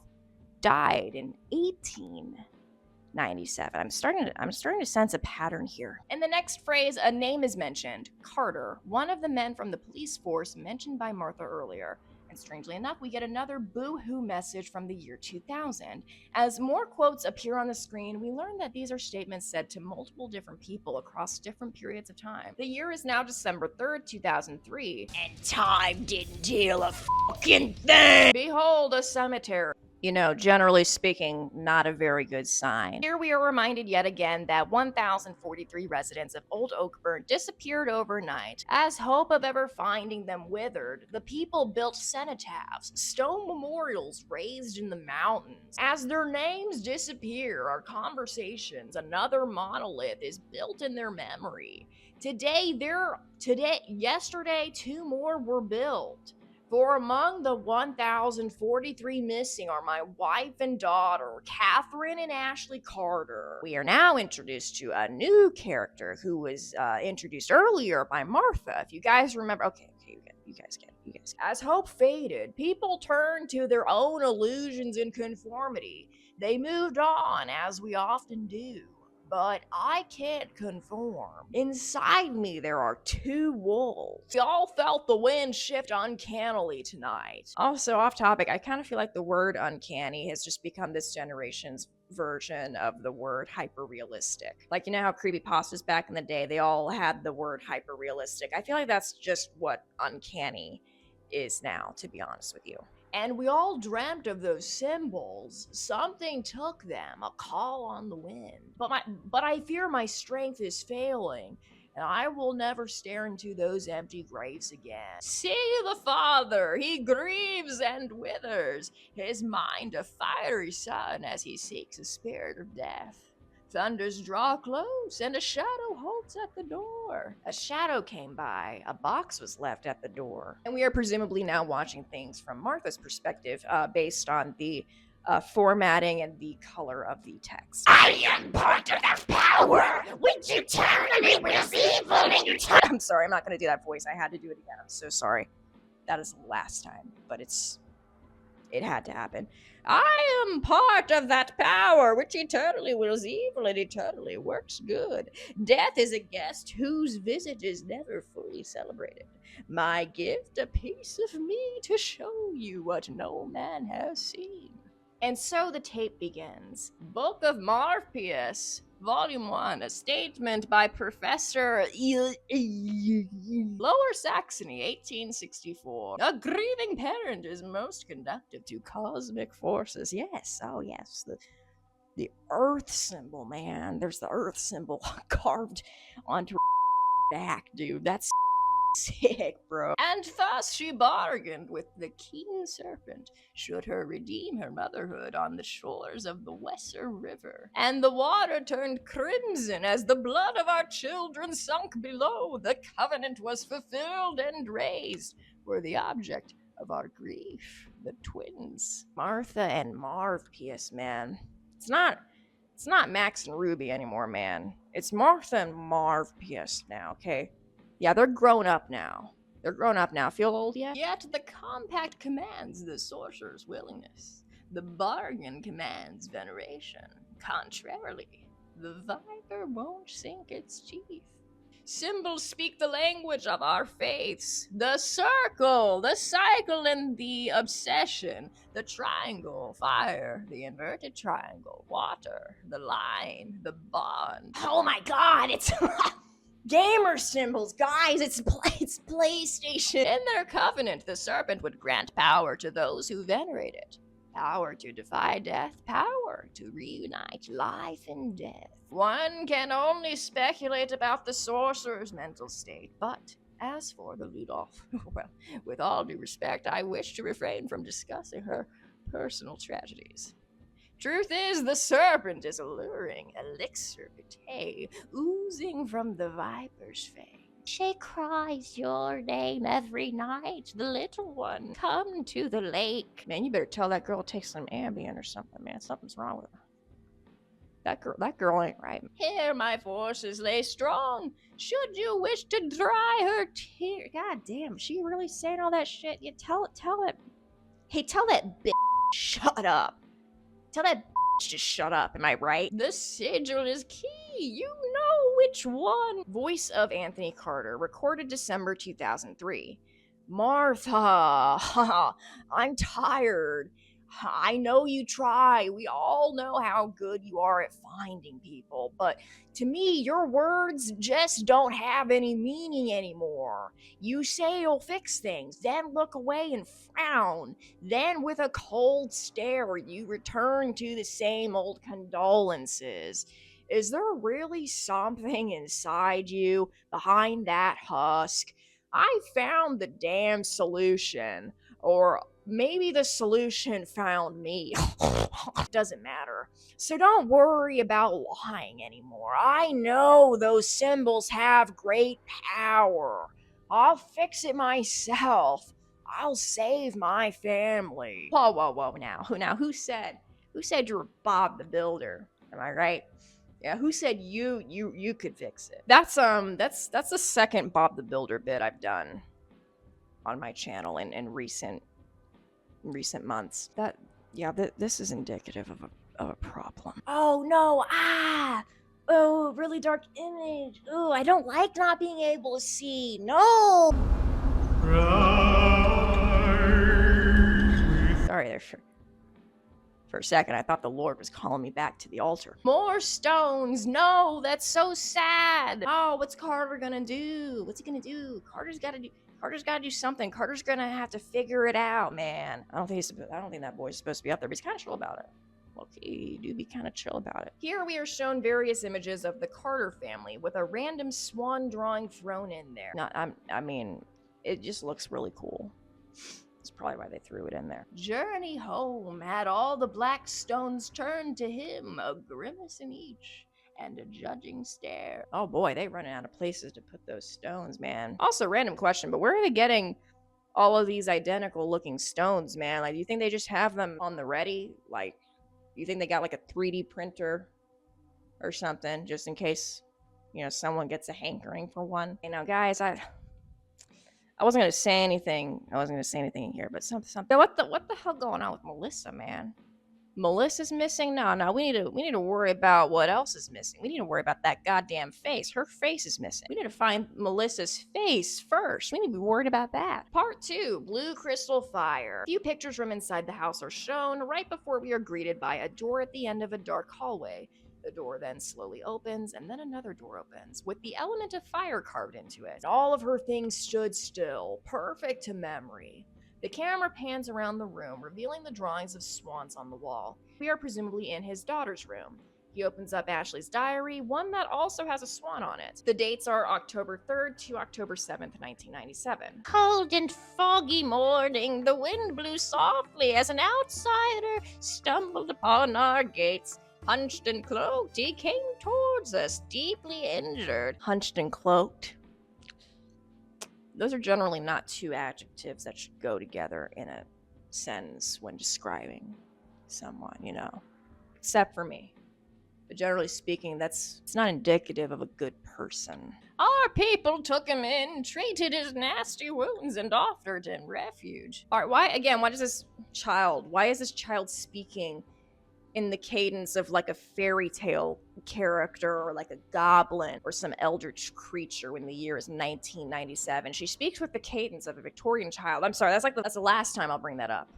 died in 1897. I'm starting to sense a pattern here. In the next phrase, a name is mentioned, Carter, one of the men from the police force mentioned by Martha earlier. And strangely enough, we get another boo-hoo message from the year 2000. As more quotes appear on the screen, we learn that these are statements said to multiple different people across different periods of time. The year is now December 3rd, 2003, and time didn't heal a fucking thing! Behold, a cemetery. You know, generally speaking, not a very good sign. Here we are reminded yet again that 1,043 residents of Old Oakburn disappeared overnight. As hope of ever finding them withered, the people built cenotaphs, stone memorials raised in the mountains. As their names disappear, our conversations, another monolith is built in their memory. Yesterday, 2 more were built. For among the 1,043 missing are my wife and daughter, Catherine and Ashley Carter. We are now introduced to a new character who was introduced earlier by Martha. If you guys remember, okay, you guys get it. As hope faded, people turned to their own illusions and conformity. They moved on, as we often do. But I can't conform. Inside me, there are two wolves. We all felt the wind shift uncannily tonight. Also, off topic, I kind of feel like the word uncanny has just become this generation's version of the word hyper-realistic. Like, you know how creepypastas back in the day, they all had the word hyper-realistic. I feel like that's just what uncanny is now, to be honest with you. And we all dreamt of those symbols. Something took them, a call on the wind. But I fear my strength is failing, and I will never stare into those empty graves again. See the Father, he grieves and withers, his mind a fiery sun as he seeks the spirit of death. Thunders draw close, and a shadow halts at the door. A shadow came by. A box was left at the door. And we are presumably now watching things from Martha's perspective, based on the formatting and the color of the text. I am part of the power which eternally wills evil and eternally. I'm sorry, I'm not going to do that voice. I had to do it again. I'm so sorry. That is the last time, but it had to happen. I am part of that power which eternally wills evil and eternally works good. Death is a guest whose visit is never fully celebrated. My gift, a piece of me to show you what no man has seen. And so the tape begins. Book of Morpheus, Volume 1, a statement by Professor Lower Saxony, 1864. A grieving parent is most conductive to cosmic forces. Yes, oh yes, the earth symbol, man. There's the earth symbol carved onto her back, dude. That's sick, bro. And thus she bargained with the keen serpent, should her redeem her motherhood on the shores of the Weser River. And the water turned crimson as the blood of our children sunk below. The covenant was fulfilled and raised were the object of our grief. The twins, Martha and Marv P.S., man. It's not Max and Ruby anymore, man. It's Martha and Marv P.S. now, okay? Yeah, they're grown up now. Feel old yet? Yet the compact commands the sorcerer's willingness. The bargain commands veneration. Contrarily, the viper won't sink its teeth. Symbols speak the language of our faiths. The circle, the cycle, and the obsession. The triangle, fire. The inverted triangle, water. The line, the bond. Oh my god, it's... gamer symbols, guys, it's PlayStation. In their covenant, the serpent would grant power to those who venerate it. Power to defy death, power to reunite life and death. One can only speculate about the sorcerer's mental state, but as for the Ludolf, well, with all due respect, I wish to refrain from discussing her personal tragedies. Truth is, the serpent is alluring, elixir vitae, oozing from the viper's fang. She cries your name every night, the little one. Come to the lake. Man, you better tell that girl to take some Ambien or something, man. Something's wrong with her. That girl ain't right. Here my forces lay strong. Should you wish to dry her tears. God damn, she really saying all that shit? You tell that. Hey, tell that bitch shut up. Tell that bitch to shut up, am I right? The sigil is key, you know which one. Voice of Anthony Carter, recorded December 2003. Martha, I'm tired. I know you try. We all know how good you are at finding people, but to me, your words just don't have any meaning anymore. You say you'll fix things, then look away and frown. Then with a cold stare, you return to the same old condolences. Is there really something inside you behind that husk? I found the damn solution, or maybe the solution found me. Doesn't matter. So don't worry about lying anymore. I know those symbols have great power. I'll fix it myself. I'll save my family. Whoa, whoa, whoa! Now, who said you were Bob the Builder? Am I right? Yeah, who said you could fix it? That's the second Bob the Builder bit I've done on my channel in recent months. This is indicative of a problem. Oh no! Oh, really dark image. Oh, I don't like not being able to see. No. Sorry there for a second. I thought the Lord was calling me back to the altar. More stones. No, that's so sad. Oh, what's Carter gonna do? What's he gonna do? Carter's gotta do something. Carter's gonna have to figure it out, man. I don't think that boy's supposed to be up there, but he's kind of chill about it. Okay, do be kind of chill about it. Here we are shown various images of the Carter family with a random swan drawing thrown in there. I mean, it just looks really cool. That's probably why they threw it in there. Journey home had all the black stones turned to him, a grimace in each, and a judging stare. Oh boy, they running out of places to put those stones, man. Also, random question, but where are they getting all of these identical looking stones, man? Like, do you think they just have them on the ready? Like, you think they got like a 3D printer or something, just in case, someone gets a hankering for one? Guys, I wasn't gonna say anything. I wasn't gonna say anything here, but something. What the hell going on with Melissa, man? Melissa's missing? No. We need to worry about what else is missing. We need to worry about that goddamn face. Her face is missing. We need to find Melissa's face first. We need to be worried about that. Part 2, Blue Crystal Fire. A few pictures from inside the house are shown right before we are greeted by a door at the end of a dark hallway. The door then slowly opens, and then another door opens, with the element of fire carved into it. All of her things stood still, perfect to memory. The camera pans around the room, revealing the drawings of swans on the wall. We are presumably in his daughter's room. He opens up Ashley's diary, one that also has a swan on it. The dates are October 3rd to October 7th, 1997. Cold and foggy morning, the wind blew softly as an outsider stumbled upon our gates. Hunched and cloaked, he came towards us, deeply injured. Hunched and cloaked. Those are generally not two adjectives that should go together in a sentence when describing someone, except for me. But generally speaking, it's not indicative of a good person. Our people took him in, treated his nasty wounds, and offered him refuge. All right, why is this child speaking in the cadence of like a fairy tale character or like a goblin or some eldritch creature when the year is 1997? She speaks with the cadence of a Victorian child. I'm sorry, that's the last time I'll bring that up.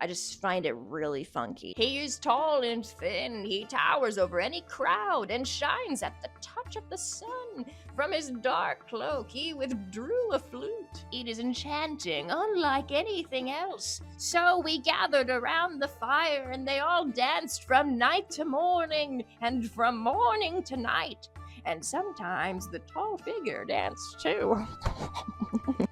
I just find it really funky. He is tall and thin, he towers over any crowd and shines at the touch of the sun. From his dark cloak he withdrew a flute. It is enchanting, unlike anything else. So we gathered around the fire and they all danced from night to morning and from morning to night. And sometimes the tall figure danced too.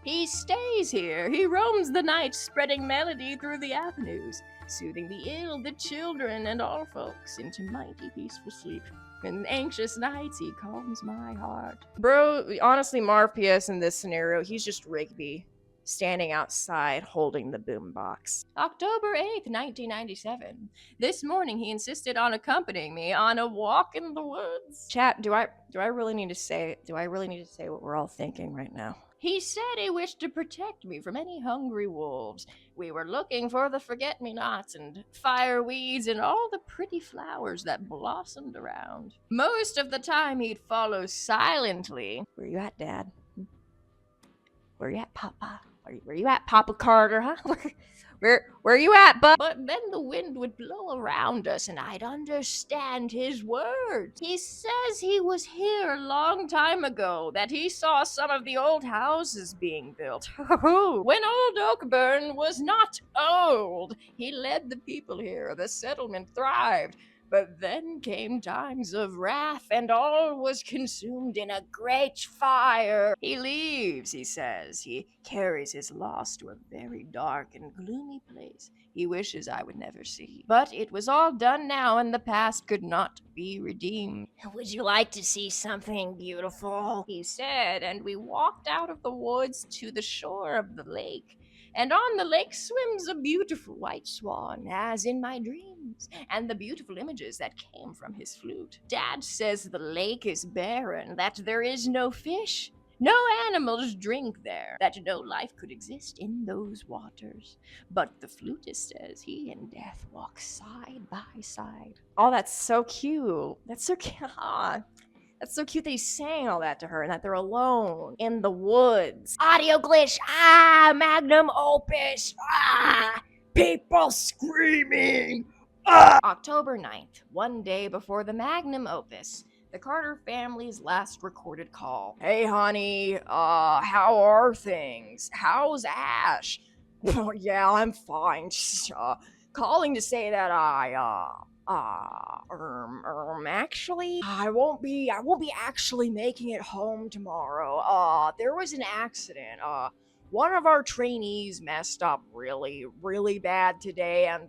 He stays here. He roams the night, spreading melody through the avenues, soothing the ill, the children, and all folks into mighty peaceful sleep. In anxious nights, he calms my heart. Bro, honestly, Marv P.S. in this scenario, he's just Rigby, standing outside holding the boombox. October 8th, 1997. This morning he insisted on accompanying me on a walk in the woods. Chat, do I really need to say what we're all thinking right now? He said he wished to protect me from any hungry wolves. We were looking for the forget-me-nots and fireweeds and all the pretty flowers that blossomed around. Most of the time he'd follow silently. Where you at, Dad? Where you at, Papa? Where you at, Papa Carter, huh? Where you at, bud? But then the wind would blow around us and I'd understand his words. He says he was here a long time ago, that he saw some of the old houses being built. When old Oakburn was not old, he led the people here. The settlement thrived. But then came times of wrath, and all was consumed in a great fire. He leaves, he says. He carries his loss to a very dark and gloomy place he wishes I would never see. But it was all done now, and the past could not be redeemed. Would you like to see something beautiful? He said, and we walked out of the woods to the shore of the lake. And on the lake swims a beautiful white swan, as in my dreams, and the beautiful images that came from his flute. Dad says the lake is barren, that there is no fish, no animals drink there, that no life could exist in those waters. But the flutist says he and death walk side by side. Oh, that's so cute. That's so cute. That's so cute that he's saying all that to her and that they're alone in the woods. Audio glitch. Magnum opus. People screaming. October 9th, one day before the magnum opus, the Carter family's last recorded call. Hey, honey, how are things? How's Ash? Yeah, I'm fine. Just, calling to say that actually, I won't be actually making it home tomorrow. There was an accident. One of our trainees messed up really, really bad today, and,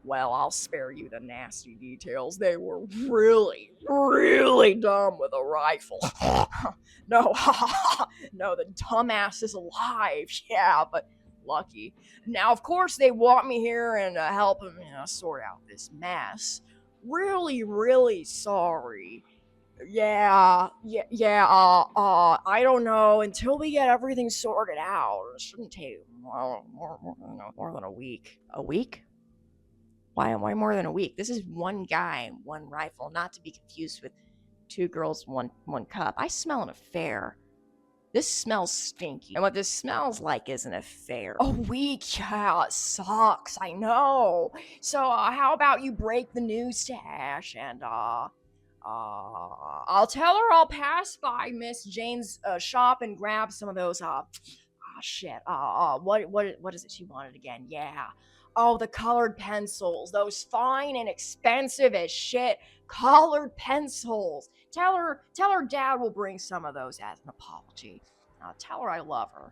well, I'll spare you the nasty details. They were really, really dumb with a rifle. No, no, the dumbass is alive. Yeah, but lucky. Now, of course, they want me here and help them, sort out this mess. Really, really sorry. Yeah, I don't know. Until we get everything sorted out, it shouldn't take more than a week. A week? Why more than a week? This is one guy, one rifle, not to be confused with two girls, one cup. I smell an affair. This smells stinky. And what this smells like is an affair. A week? Yeah, it sucks. I know. So, how about you break the news to Ash and, I'll tell her I'll pass by Miss Jane's shop and grab some of those, what is it she wanted again? Yeah. Oh, the colored pencils. Those fine and expensive as shit colored pencils. Tell her dad will bring some of those as an apology. Tell her I love her.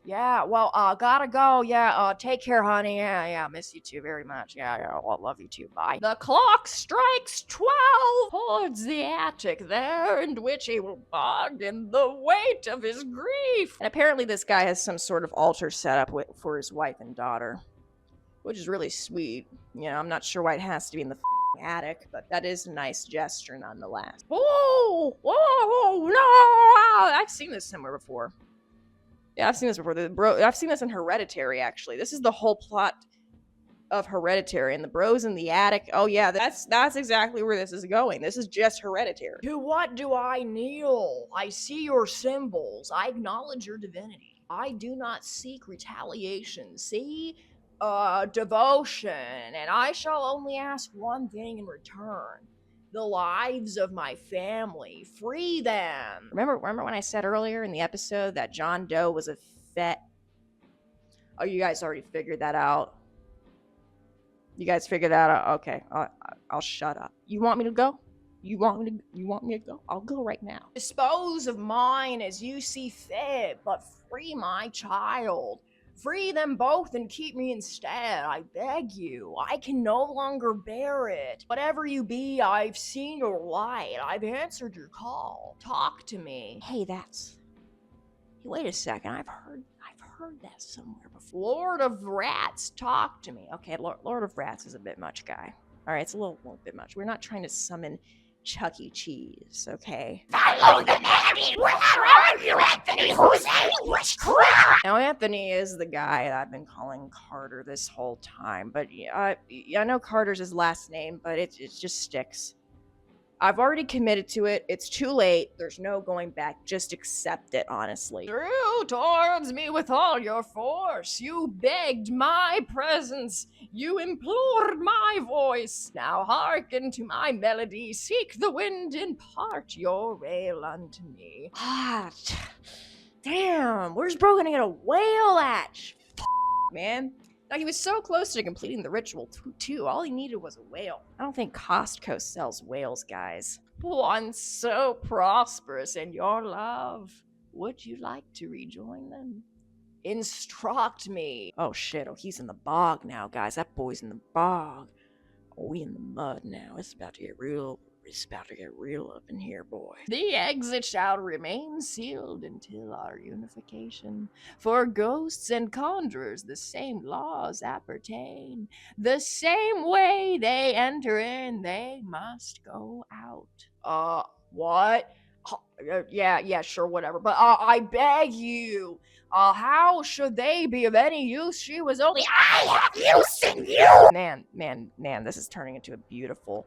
Yeah, well, gotta go. Yeah, take care, honey. Yeah, miss you too very much. Yeah, well, love you too. Bye. The clock strikes 12 towards the attic there, in which he will bog in the weight of his grief. And apparently this guy has some sort of altar set up for his wife and daughter, which is really sweet. I'm not sure why it has to be in the attic, but that is a nice gesture nonetheless. Whoa, no! I've seen this somewhere before. Yeah, I've seen this before. I've seen this in Hereditary, actually. This is the whole plot of Hereditary, and the bros in the attic. Oh yeah, that's exactly where this is going. This is just Hereditary. To what do I kneel? I see your symbols. I acknowledge your divinity. I do not seek retaliation. See? Devotion, and I shall only ask one thing in return. The lives of my family. Free them. Remember when I said earlier in the episode that John Doe was a fet? Oh, you guys already figured that out. You guys figured that out? Okay, I'll shut up. You want me to go? You want me to go? I'll go right now. Dispose of mine as you see fit, but free my child. Free them both and keep me instead, I beg you. I can no longer bear it. Whatever you be, I've seen your light. I've answered your call. Talk to me. Hey, wait a second. I've heard that somewhere before. Lord of Rats, talk to me. Okay, Lord of Rats is a bit much, guy. All right, it's a little bit much. We're not trying to summon Chuck E. Cheese, okay? Follow the nanny! Where are you, Anthony? Who's witchcraft? Now, Anthony is the guy that I've been calling Carter this whole time, but I know Carter's his last name, but it just sticks. I've already committed to it. It's too late. There's no going back. Just accept it, honestly. Drew towards me with all your force. You begged my presence. You implored my voice. Now hearken to my melody. Seek the wind, impart your wail unto me. Damn. Where's bro gonna get a wail at? Man. Now, he was so close to completing the ritual, too. All he needed was a whale. I don't think Costco sells whales, guys. Once so prosperous in your love, would you like to rejoin them? Instruct me. Oh, shit. Oh, he's in the bog now, guys. That boy's in the bog. Oh, we in the mud now. It's about to get real It's about to get real up in here, boy. The exit shall remain sealed until our unification. For ghosts and conjurers, the same laws appertain. The same way they enter in, they must go out. What? Yeah, sure, whatever. But I beg you, how should they be of any use? She was only I have use in you! Man, this is turning into a beautiful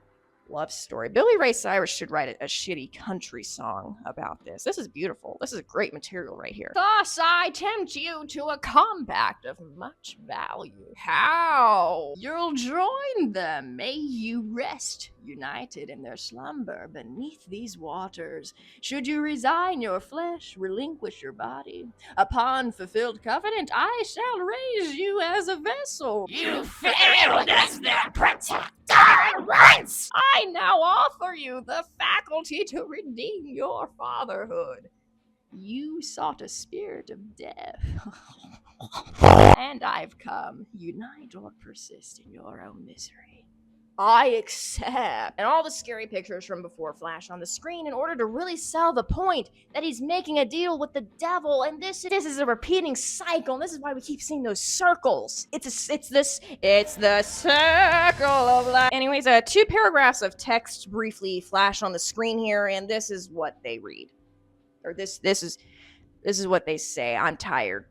love story. Billy Ray Cyrus should write a shitty country song about this. This is beautiful. This is great material right here. Thus I tempt you to a compact of much value. How? You'll join them. May you rest united in their slumber beneath these waters. Should you resign your flesh, relinquish your body, upon fulfilled covenant, I shall raise you as a vessel. You failed as their protector once! I now offer you the faculty to redeem your fatherhood. You sought a spirit of death. And I've come. Unite or persist in your own misery. I accept. And all the scary pictures from before flash on the screen in order to really sell the point that he's making a deal with the devil. And this is a repeating cycle. And this is why we keep seeing those circles. It's the circle of life. Anyways, 2 paragraphs of text briefly flash on the screen here, and this is what they read. Or this is what they say. I'm tired.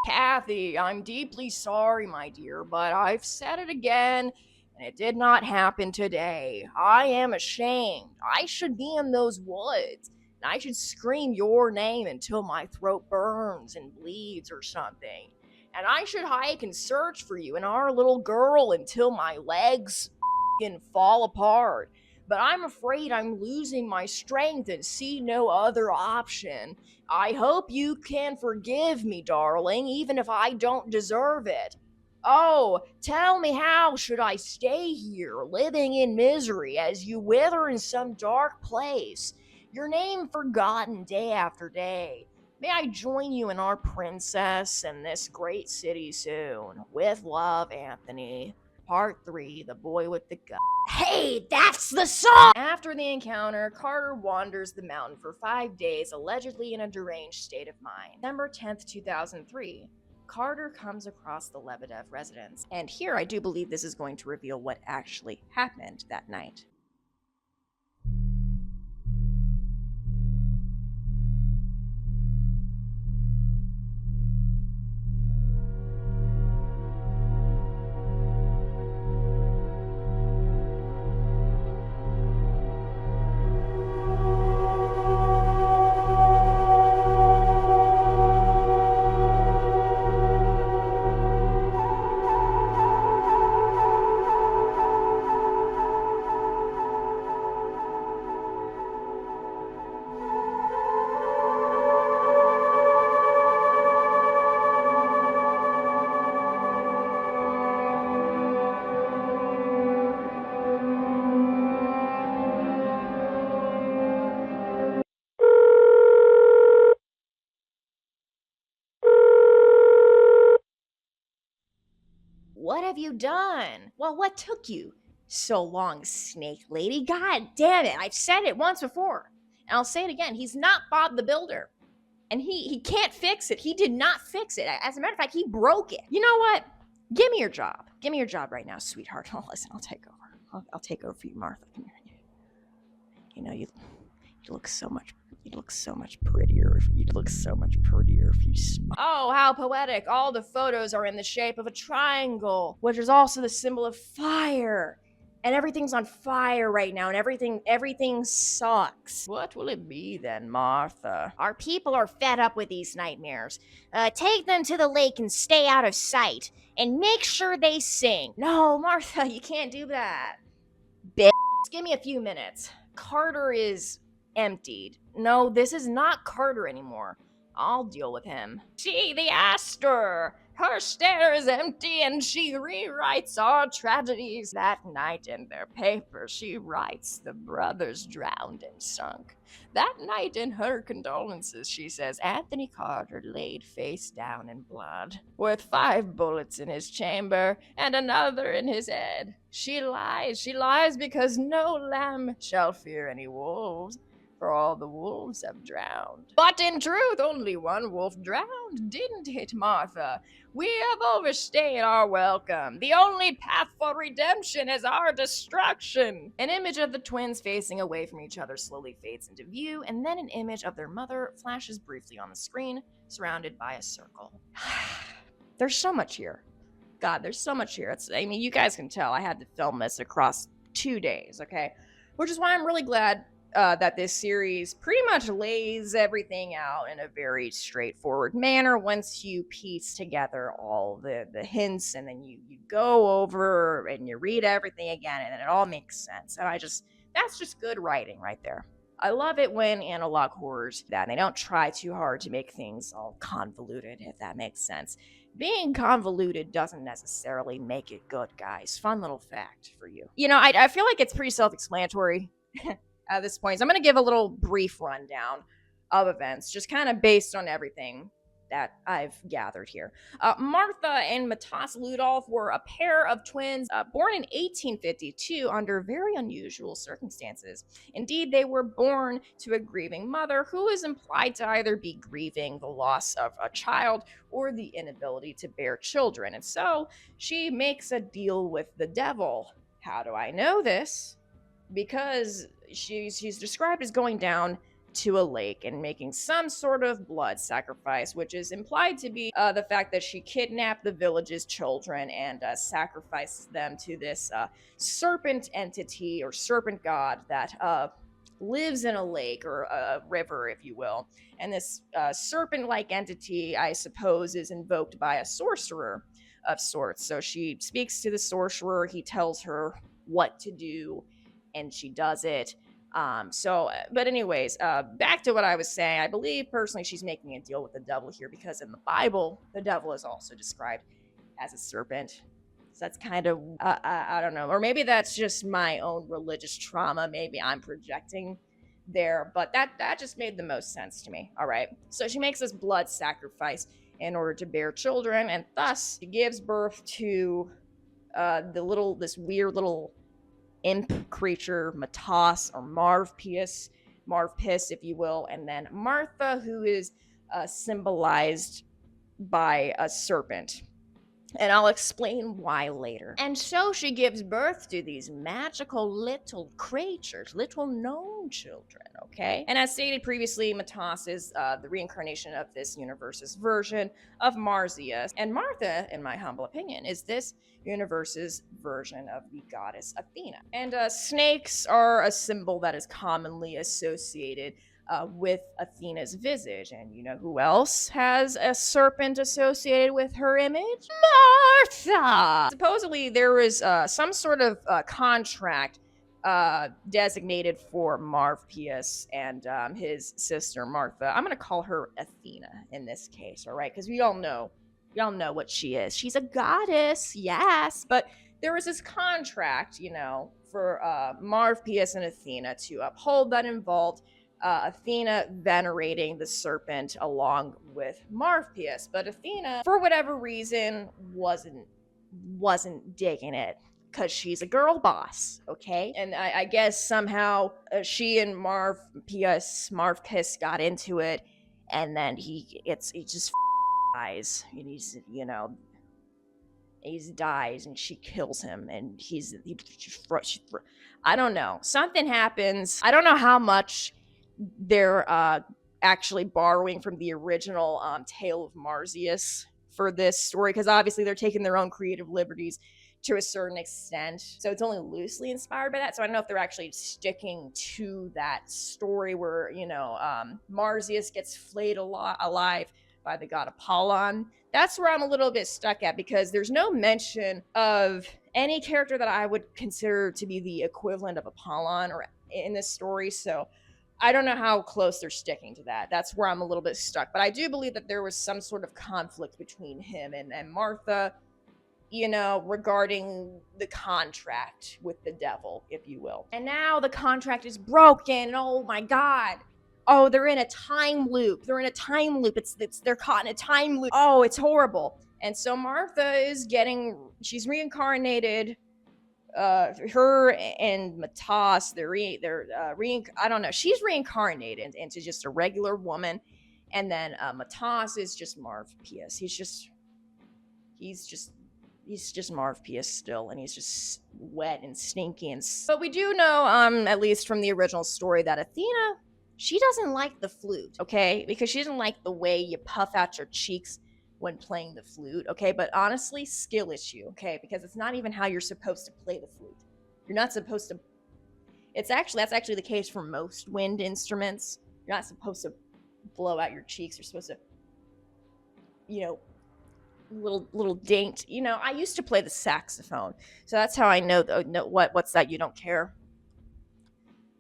Kathy, I'm deeply sorry, my dear, but I've said it again. And it did not happen today. I am ashamed. I should be in those woods. And I should scream your name until my throat burns and bleeds or something. And I should hike and search for you and our little girl until my legs fall apart. But I'm afraid I'm losing my strength and see no other option. I hope you can forgive me, darling, even if I don't deserve it. Oh, tell me, how should I stay here, living in misery as you wither in some dark place, your name forgotten day after day? May I join you in our princess and this great city soon. With love, Anthony. Part 3, The Boy with the Gun. Hey, that's the song! After the encounter, Carter wanders the mountain for 5 days, allegedly in a deranged state of mind. December 10th, 2003. Carter comes across the Lebedev residence. And here I do believe this is going to reveal what actually happened that night. What have you done? Well, what took you so long, snake lady? God damn it. I've said it once before. And I'll say it again. He's not Bob the Builder. And he can't fix it. He did not fix it. As a matter of fact, he broke it. You know what? Give me your job. Give me your job right now, sweetheart. Oh, listen, I'll take over. I'll take over for you, Martha. Come here. You know, you look so much prettier. You'd look so much prettier if you smile. Oh, how poetic. All the photos are in the shape of a triangle, which is also the symbol of fire. And everything's on fire right now, and everything sucks. What will it be then, Martha? Our people are fed up with these nightmares. Take them to the lake and stay out of sight. And make sure they sing. No, Martha, you can't do that. Bitch, give me a few minutes. Carter is emptied. No, this is not Carter anymore. I'll deal with him. See, the Aster! Her stare is empty and she rewrites our tragedies. That night in their paper, she writes the brothers drowned and sunk. That night in her condolences, she says Anthony Carter laid face down in blood, with 5 bullets in his chamber and another in his head. She lies because no lamb shall fear any wolves, for all the wolves have drowned. But in truth, only one wolf drowned, didn't it, Martha? We have overstayed our welcome. The only path for redemption is our destruction. An image of the twins facing away from each other slowly fades into view, and then an image of their mother flashes briefly on the screen, surrounded by a circle. There's so much here. God, there's so much here. I mean, you guys can tell I had to film this across 2 days, okay? Which is why I'm really glad that this series pretty much lays everything out in a very straightforward manner once you piece together all the hints, and then you go over and you read everything again, and it all makes sense. And that's just good writing right there. I love it when analog horrors that they don't try too hard to make things all convoluted, if that makes sense. Being convoluted doesn't necessarily make it good, guys. Fun little fact for you. You know, I feel like it's pretty self-explanatory at this point. So I'm going to give a little brief rundown of events, just kind of based on everything that I've gathered here. Martha and Matas Ludolf were a pair of twins born in 1852 under very unusual circumstances. Indeed, they were born to a grieving mother who is implied to either be grieving the loss of a child or the inability to bear children. And so she makes a deal with the devil. How do I know this? Because she's described as going down to a lake and making some sort of blood sacrifice, which is implied to be the fact that she kidnapped the village's children and sacrificed them to this serpent entity or serpent god that lives in a lake or a river, if you will. And this serpent-like entity, I suppose, is invoked by a sorcerer of sorts. So she speaks to the sorcerer, he tells her what to do, and she does it. But anyways, back to what I was saying. I believe personally she's making a deal with the devil here because in the Bible, the devil is also described as a serpent. So that's kind of, I don't know. Or maybe that's just my own religious trauma. Maybe I'm projecting there, but that just made the most sense to me. All right. So she makes this blood sacrifice in order to bear children, and thus she gives birth to this weird little imp creature, Matas or Marvpius, if you will, and then Martha, who is symbolized by a serpent. And I'll explain why later. And so she gives birth to these magical little creatures, little gnome children, okay? And as stated previously, Matas is the reincarnation of this universe's version of Marzius. And Martha, in my humble opinion, is this universe's version of the goddess Athena. And snakes are a symbol that is commonly associated with Athena's visage. And you know who else has a serpent associated with her image? Martha! Supposedly there was some sort of contract designated for Marvpius and his sister Martha. I'm going to call her Athena in this case, all right? Because we all know what she is. She's a goddess, yes, but there was this contract, you know, for Marvpius and Athena to uphold that involved Athena venerating the serpent along with Marvpius. But Athena, for whatever reason, wasn't digging it because she's a girl boss, okay? And I guess somehow she and Marvpius got into it, and then he just dies. And he dies, and she kills him, and I don't know. Something happens. I don't know how much they're actually borrowing from the original Tale of Marzius for this story, because obviously they're taking their own creative liberties to a certain extent. So it's only loosely inspired by that. So I don't know if they're actually sticking to that story where, Marzius gets flayed alive by the god Apollon. That's where I'm a little bit stuck at, because there's no mention of any character that I would consider to be the equivalent of Apollon or in this story. So I don't know how close they're sticking to that. That's where I'm a little bit stuck. But I do believe that there was some sort of conflict between him and Martha, you know, regarding the contract with the devil, if you will. And now the contract is broken. Oh my God. Oh, they're in a time loop. They're in a time loop. They're caught in a time loop. Oh, it's horrible. And so Martha is she's reincarnated. Her and Matas, I don't know. She's reincarnated into just a regular woman, and then Matas is just Marv Pius. He's just Marv Pius still, and he's just wet and stinky. But we do know, at least from the original story, that Athena, she doesn't like the flute, okay? Because she doesn't like the way you puff out your cheeks when playing the flute, okay? But honestly, skill issue, okay? Because it's not even how you're supposed to play the flute. You're not supposed to. That's actually the case for most wind instruments. You're not supposed to blow out your cheeks. You're supposed to, you know, little daint. You know, I used to play the saxophone, so that's how I know. What's that? You don't care.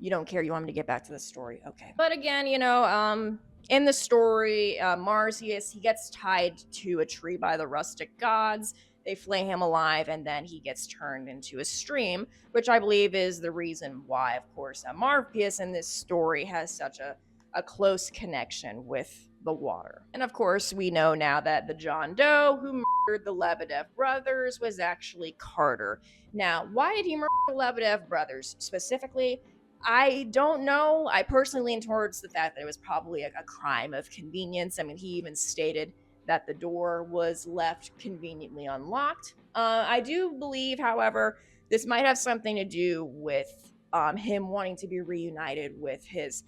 You don't care. You want me to get back to the story, okay? But again, you know, in the story, Marsyas, he gets tied to a tree by the rustic gods. They flay him alive, and then he gets turned into a stream, which I believe is the reason why, of course, Marpius in this story has such a close connection with the water. And of course, we know now that the John Doe who murdered the Lebedev brothers was actually Carter. Now, why did he murder the Lebedev brothers specifically? I don't know. I personally lean towards the fact that it was probably a crime of convenience. I mean, he even stated that the door was left conveniently unlocked. I do believe, however, this might have something to do with him wanting to be reunited with his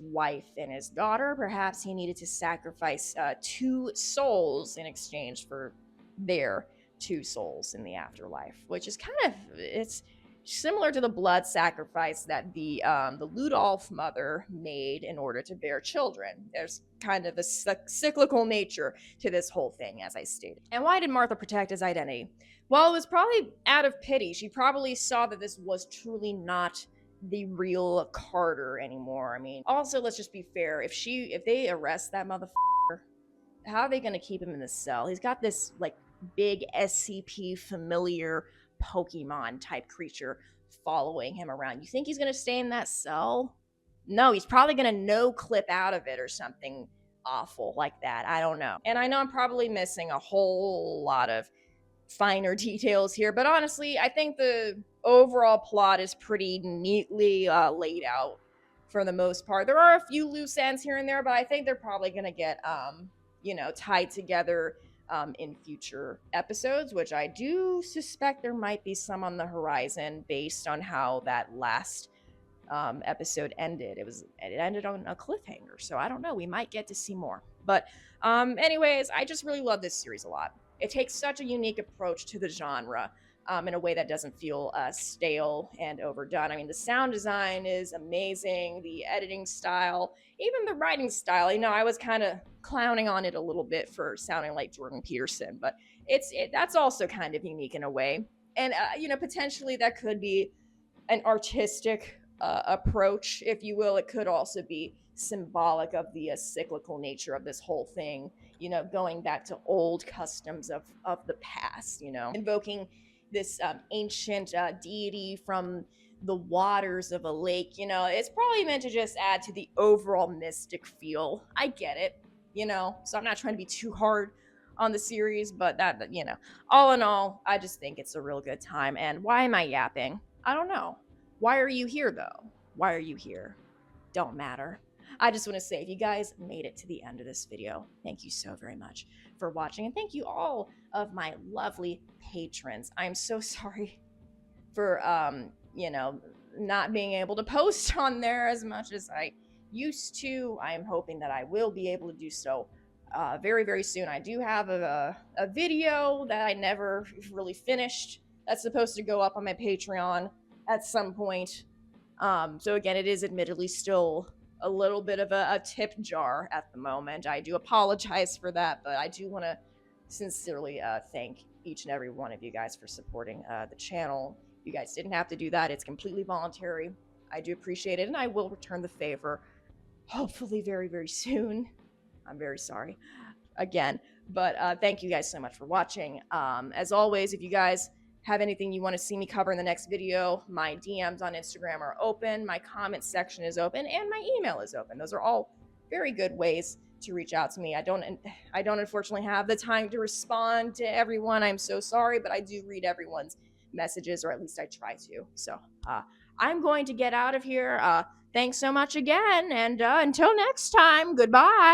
wife and his daughter. Perhaps he needed to sacrifice 2 souls in exchange for their 2 souls in the afterlife, which is it's similar to the blood sacrifice that the Ludolf mother made in order to bear children. There's kind of a cyclical nature to this whole thing, as I stated. And why did Martha protect his identity? Well, it was probably out of pity. She probably saw that this was truly not the real Carter anymore. I mean, also, let's just be fair. If they arrest that motherfucker, how are they going to keep him in the cell? He's got this like big SCP familiar Pokemon type creature following him around. You think he's going to stay in that cell? No, he's probably going to no clip out of it or something awful like that. I don't know. And I know I'm probably missing a whole lot of finer details here, but honestly, I think the overall plot is pretty neatly laid out for the most part. There are a few loose ends here and there, but I think they're probably going to get tied together in future episodes, which I do suspect there might be some on the horizon based on how that last episode ended. It ended on a cliffhanger, so I don't know. We might get to see more. But anyways, I just really love this series a lot. It takes such a unique approach to the genre in a way that doesn't feel stale and overdone. I mean, the sound design is amazing, the editing style, even the writing style. You know, I was kind of clowning on it a little bit for sounding like Jordan Peterson, but that's also kind of unique in a way. And, potentially that could be an artistic approach, if you will. It could also be symbolic of the cyclical nature of this whole thing, going back to old customs of the past, invoking this ancient deity from the waters of a lake. It's probably meant to just add to the overall mystic feel. I get it, so I'm not trying to be too hard on the series, but that, all in all, I just think it's a real good time. And why am I yapping? I don't know. Why are you here, though? Why are you here? Don't matter. I just want to say, if you guys made it to the end of this video, thank you so very much for watching. And thank you all of my lovely patrons. I'm so sorry for, not being able to post on there as much as I used to. I'm hoping that I will be able to do so very, very soon. I do have a video that I never really finished that's supposed to go up on my Patreon at some point. So again, it is admittedly still a little bit of a tip jar at the moment. I do apologize for that, but I do want to sincerely thank each and every one of you guys for supporting the channel. You guys didn't have to do that. It's completely voluntary. I do appreciate it, and I will return the favor, hopefully very, very soon. I'm very sorry again, but thank you guys so much for watching. As always, if you guys have anything you want to see me cover in the next video, my DMs on Instagram are open, my comment section is open, and my email is open. Those are all very good ways to reach out to me. I don't unfortunately have the time to respond to everyone. I'm so sorry, but I do read everyone's messages, or at least I try to. So I'm going to get out of here. Thanks so much again, and until next time, goodbye.